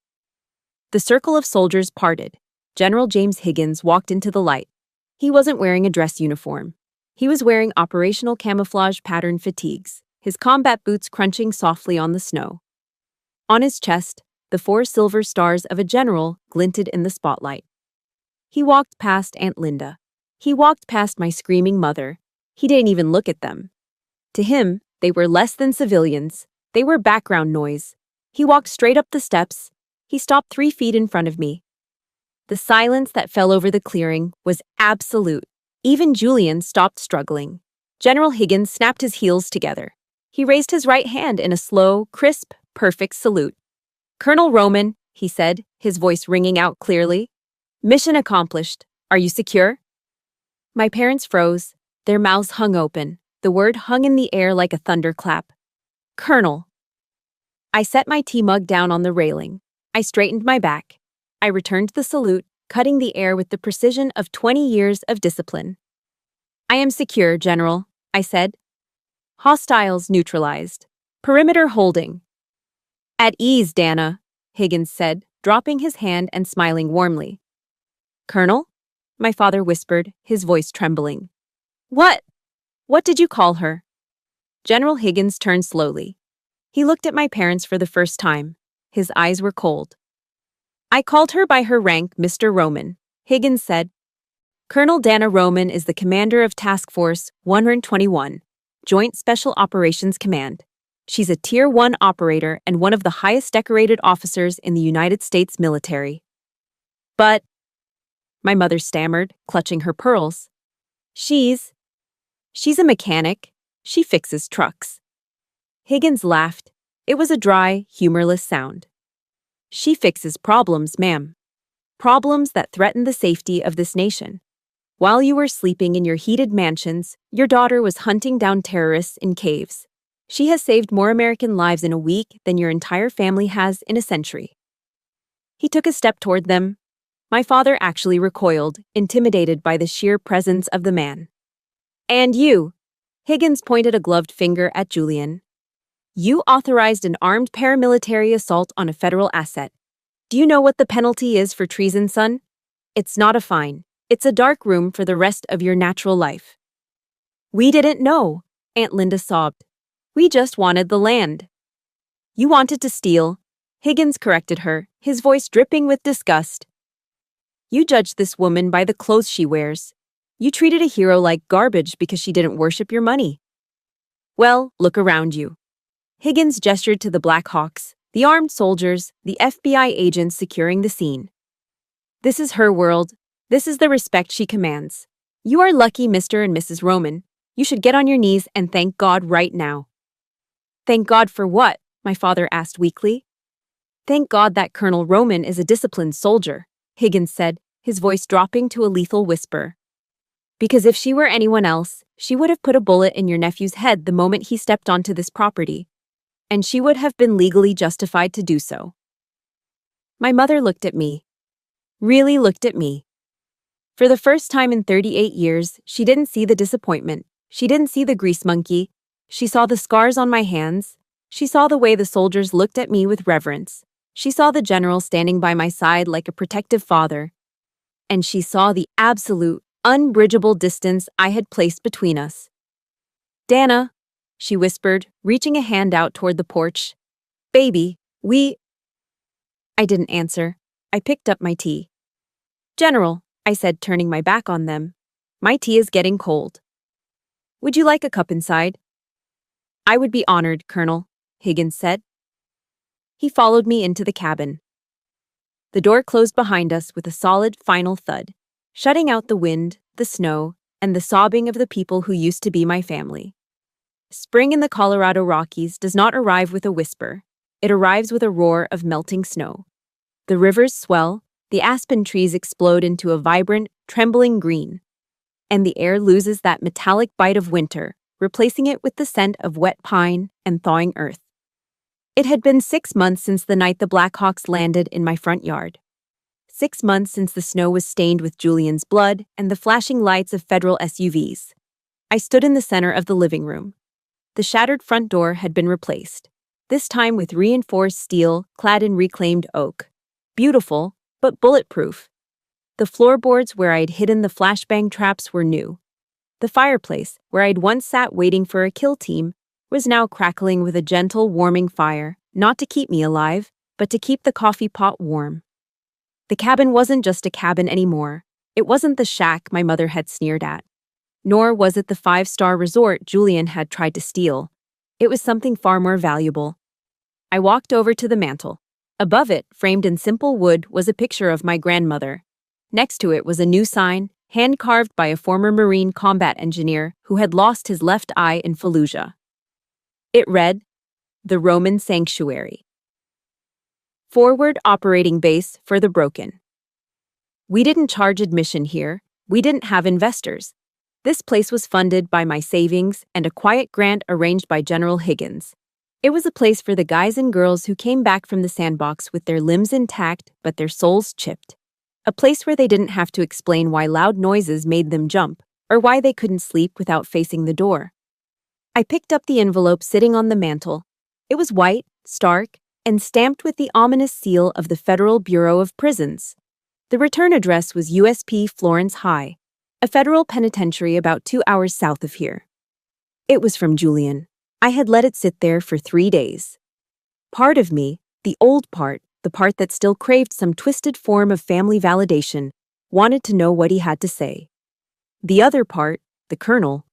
The circle of soldiers parted. General James Higgins walked into the light. He wasn't wearing a dress uniform. He was wearing operational camouflage pattern fatigues, his combat boots crunching softly on the snow. On his chest, the 4 silver stars of a general glinted in the spotlight. He walked past Aunt Linda. He walked past my screaming mother. He didn't even look at them. To him, they were less than civilians. They were background noise. He walked straight up the steps. He stopped 3 feet in front of me. The silence that fell over the clearing was absolute. Even Julian stopped struggling. General Higgins snapped his heels together. He raised his right hand in a slow, crisp, perfect salute. "Colonel Roman," he said, his voice ringing out clearly. "Mission accomplished. Are you secure?" My parents froze. Their mouths hung open. The word hung in the air like a thunderclap. "Colonel." I set my tea mug down on the railing. I straightened my back. I returned the salute, cutting the air with the precision of 20 years of discipline. "I am secure, General," I said. "Hostiles neutralized. Perimeter holding." "At ease, Dana," Higgins said, dropping his hand and smiling warmly. "Colonel?" my father whispered, his voice trembling. "What? What did you call her?" General Higgins turned slowly. He looked at my parents for the first time. His eyes were cold. "I called her by her rank, Mr. Roman," Higgins said. "Colonel Dana Roman is the commander of Task Force 121, Joint Special Operations Command. She's a Tier 1 operator and one of the highest decorated officers in the United States military." "But," my mother stammered, clutching her pearls, She's a mechanic. She fixes trucks." Higgins laughed. It was a dry, humorless sound. "She fixes problems, ma'am. Problems that threaten the safety of this nation. While you were sleeping in your heated mansions, your daughter was hunting down terrorists in caves. She has saved more American lives in a week than your entire family has in a century." He took a step toward them. My father actually recoiled, intimidated by the sheer presence of the man. "And you," Higgins pointed a gloved finger at Julian. "You authorized an armed paramilitary assault on a federal asset. Do you know what the penalty is for treason, son? It's not a fine. It's a dark room for the rest of your natural life." "We didn't know," Aunt Linda sobbed. "We just wanted the land." "You wanted to steal," Higgins corrected her, his voice dripping with disgust. "You judged this woman by the clothes she wears. You treated a hero like garbage because she didn't worship your money. Well, look around you." Higgins gestured to the Black Hawks, the armed soldiers, the FBI agents securing the scene. "This is her world. This is the respect she commands. You are lucky, Mr. and Mrs. Roman. You should get on your knees and thank God right now." "Thank God for what?" my father asked weakly. "Thank God that Colonel Roman is a disciplined soldier," Higgins said, his voice dropping to a lethal whisper. "Because if she were anyone else, she would have put a bullet in your nephew's head the moment he stepped onto this property. And she would have been legally justified to do so." My mother looked at me. Really looked at me. For the first time in 38 years, she didn't see the disappointment. She didn't see the grease monkey. She saw the scars on my hands. She saw the way the soldiers looked at me with reverence. She saw the general standing by my side like a protective father. And she saw the absolute, unbridgeable distance I had placed between us. Dana, she whispered, reaching a hand out toward the porch. Baby, I didn't answer. I picked up my tea. General, I said, turning my back on them. My tea is getting cold. Would you like a cup inside? I would be honored, Colonel, Higgins said. He followed me into the cabin. The door closed behind us with a solid final thud, shutting out the wind, the snow, and the sobbing of the people who used to be my family. Spring in the Colorado Rockies does not arrive with a whisper. It arrives with a roar of melting snow. The rivers swell, the aspen trees explode into a vibrant, trembling green, and the air loses that metallic bite of winter, replacing it with the scent of wet pine and thawing earth. It had been 6 months since the night the Blackhawks landed in my front yard. 6 months since the snow was stained with Julian's blood and the flashing lights of federal SUVs. I stood in the center of the living room. The shattered front door had been replaced, this time with reinforced steel clad in reclaimed oak. Beautiful, but bulletproof. The floorboards where I'd hidden the flashbang traps were new. The fireplace, where I'd once sat waiting for a kill team, was now crackling with a gentle, warming fire, not to keep me alive, but to keep the coffee pot warm. The cabin wasn't just a cabin anymore. It wasn't the shack my mother had sneered at. Nor was it the 5-star resort Julian had tried to steal. It was something far more valuable. I walked over to the mantel. Above it, framed in simple wood, was a picture of my grandmother. Next to it was a new sign, hand-carved by a former Marine combat engineer who had lost his left eye in Fallujah. It read, "The Roman Sanctuary. Forward operating base for the broken." We didn't charge admission here. We didn't have investors. This place was funded by my savings and a quiet grant arranged by General Higgins. It was a place for the guys and girls who came back from the sandbox with their limbs intact but their souls chipped. A place where they didn't have to explain why loud noises made them jump or why they couldn't sleep without facing the door. I picked up the envelope sitting on the mantel. It was white, stark, and stamped with the ominous seal of the Federal Bureau of Prisons. The return address was USP Florence High, a federal penitentiary about 2 hours south of here. It was from Julian. I had let it sit there for 3 days. Part of me, the old part, the part that still craved some twisted form of family validation, wanted to know what he had to say. The other part, the colonel,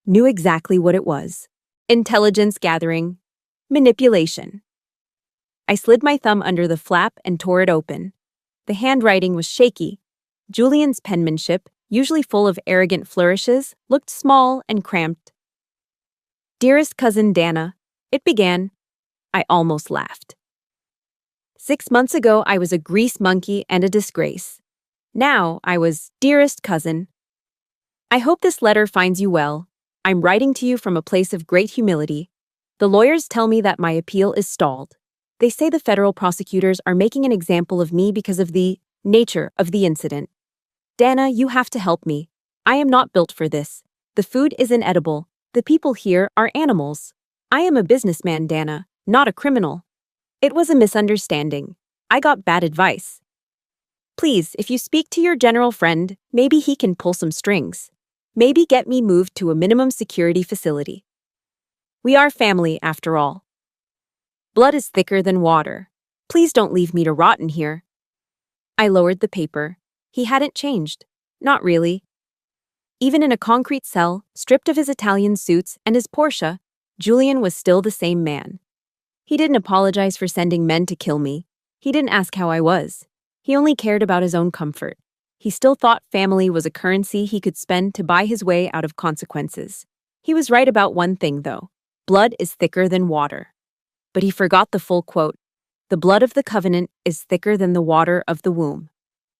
knew exactly what it was. Intelligence gathering. Manipulation. I slid my thumb under the flap and tore it open. The handwriting was shaky. Julian's penmanship, usually full of arrogant flourishes, looked small and cramped. "Dearest cousin Dana," it began. I almost laughed. 6 months ago, I was a grease monkey and a disgrace. Now, I was dearest cousin. I hope this letter finds you well. I'm writing to you from a place of great humility. The lawyers tell me that my appeal is stalled. They say the federal prosecutors are making an example of me because of the nature of the incident. Dana, you have to help me. I am not built for this. The food is inedible. The people here are animals. I am a businessman, Dana, not a criminal. It was a misunderstanding. I got bad advice. Please, if you speak to your general friend, maybe he can pull some strings. Maybe get me moved to a minimum security facility. We are family, after all. Blood is thicker than water. Please don't leave me to rot in here. I lowered the paper. He hadn't changed. Not really. Even in a concrete cell, stripped of his Italian suits and his Porsche, Julian was still the same man. He didn't apologize for sending men to kill me. He didn't ask how I was. He only cared about his own comfort. He still thought family was a currency he could spend to buy his way out of consequences. He was right about one thing, though. Blood is thicker than water. But he forgot the full quote. The blood of the covenant is thicker than the water of the womb.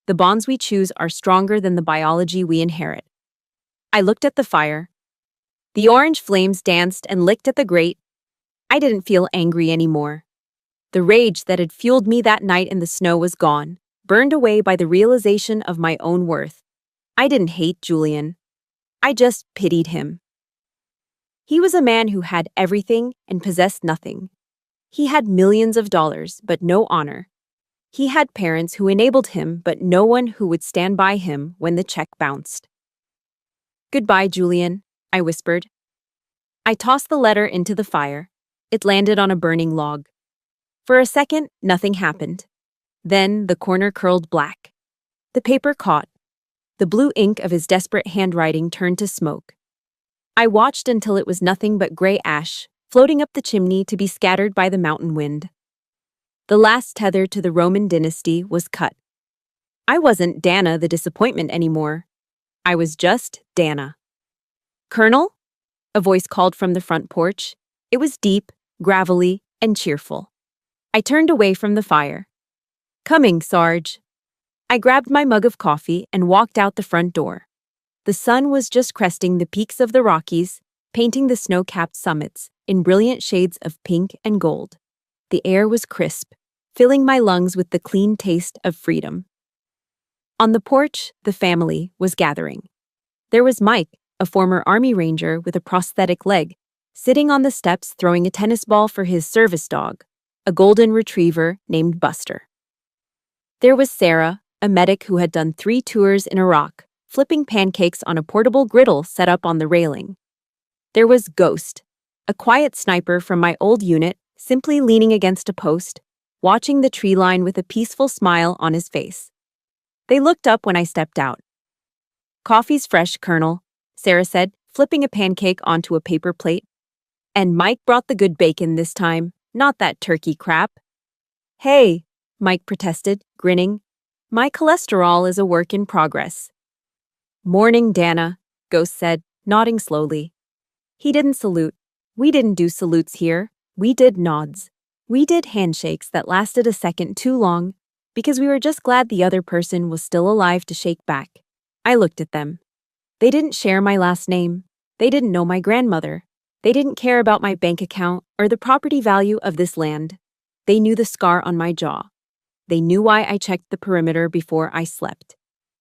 The bonds we choose are stronger than the biology we inherit. I looked at the fire. The orange flames danced and licked at the grate. I didn't feel angry anymore. The rage that had fueled me that night in the snow was gone, burned away by the realization of my own worth. I didn't hate Julian. I just pitied him. He was a man who had everything and possessed nothing. He had millions of dollars, but no honor. He had parents who enabled him, but no one who would stand by him when the check bounced. Goodbye, Julian, I whispered. I tossed the letter into the fire. It landed on a burning log. For a second, nothing happened. Then the corner curled black. The paper caught. The blue ink of his desperate handwriting turned to smoke. I watched until it was nothing but gray ash, floating up the chimney to be scattered by the mountain wind. The last tether to the Roman dynasty was cut. I wasn't Dana the disappointment anymore. I was just Dana. Colonel? A voice called from the front porch. It was deep, gravelly, and cheerful. I turned away from the fire. Coming, Sarge. I grabbed my mug of coffee and walked out the front door. The sun was just cresting the peaks of the Rockies, painting the snow-capped summits in brilliant shades of pink and gold. The air was crisp, filling my lungs with the clean taste of freedom. On the porch, the family was gathering. There was Mike, a former Army Ranger with a prosthetic leg, sitting on the steps throwing a tennis ball for his service dog, a golden retriever named Buster. There was Sarah, a medic who had done 3 tours in Iraq, flipping pancakes on a portable griddle set up on the railing. There was Ghost, a quiet sniper from my old unit, simply leaning against a post, watching the tree line with a peaceful smile on his face. They looked up when I stepped out. Coffee's fresh, Colonel, Sarah said, flipping a pancake onto a paper plate. And Mike brought the good bacon this time, not that turkey crap. Hey, Mike protested, grinning. My cholesterol is a work in progress. Morning, Dana, Ghost said, nodding slowly. He didn't salute. We didn't do salutes here. We did nods. We did handshakes that lasted a second too long because we were just glad the other person was still alive to shake back. I looked at them. They didn't share my last name. They didn't know my grandmother. They didn't care about my bank account or the property value of this land. They knew the scar on my jaw. They knew why I checked the perimeter before I slept.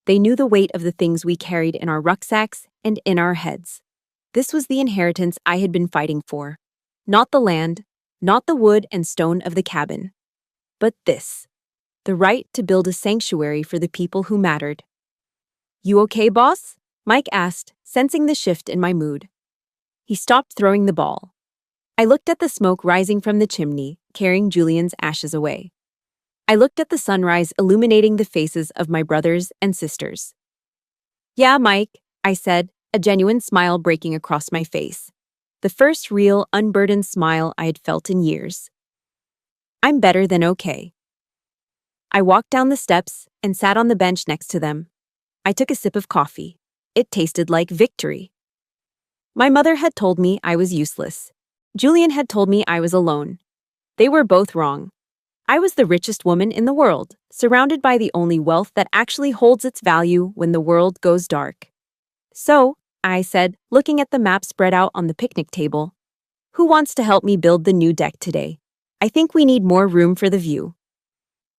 They knew the weight of the things we carried in our rucksacks and in our heads. This was the inheritance I had been fighting for. Not the land, not the wood and stone of the cabin, but this, the right to build a sanctuary for the people who mattered. You okay, boss? Mike asked, sensing the shift in my mood. He stopped throwing the ball. I looked at the smoke rising from the chimney, carrying Julian's ashes away. I looked at the sunrise illuminating the faces of my brothers and sisters. Yeah, Mike, I said, a genuine smile breaking across my face. The first real, unburdened smile I had felt in years. I'm better than okay. I walked down the steps and sat on the bench next to them. I took a sip of coffee. It tasted like victory. My mother had told me I was useless. Julian had told me I was alone. They were both wrong. I was the richest woman in the world, surrounded by the only wealth that actually holds its value when the world goes dark. So, I said, looking at the map spread out on the picnic table, who wants to help me build the new deck today? I think we need more room for the view.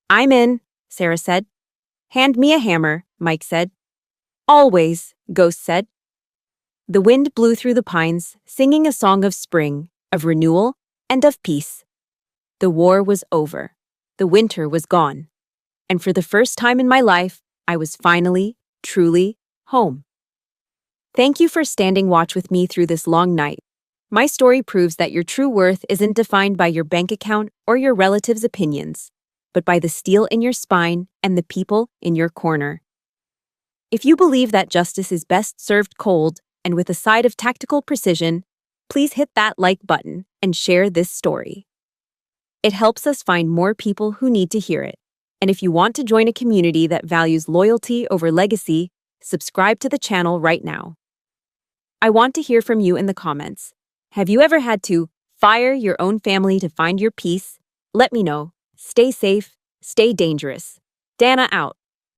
I'm in, Sarah said. Hand me a hammer, Mike said. Always, Ghost said. The wind blew through the pines, singing a song of spring, of renewal, and of peace. The war was over. The winter was gone. And for the first time in my life, I was finally, truly, home. Thank you for standing watch with me through this long night. My story proves that your true worth isn't defined by your bank account or your relatives' opinions, but by the steel in your spine and the people in your corner. If you believe that justice is best served cold and with a side of tactical precision, please hit that like button and share this story. It helps us find more people who need to hear it. And if you want to join a community that values loyalty over legacy, subscribe to the channel right now. I want to hear from you in the comments. Have you ever had to fire your own family to find your peace? Let me know. Stay safe, stay dangerous. Dana out.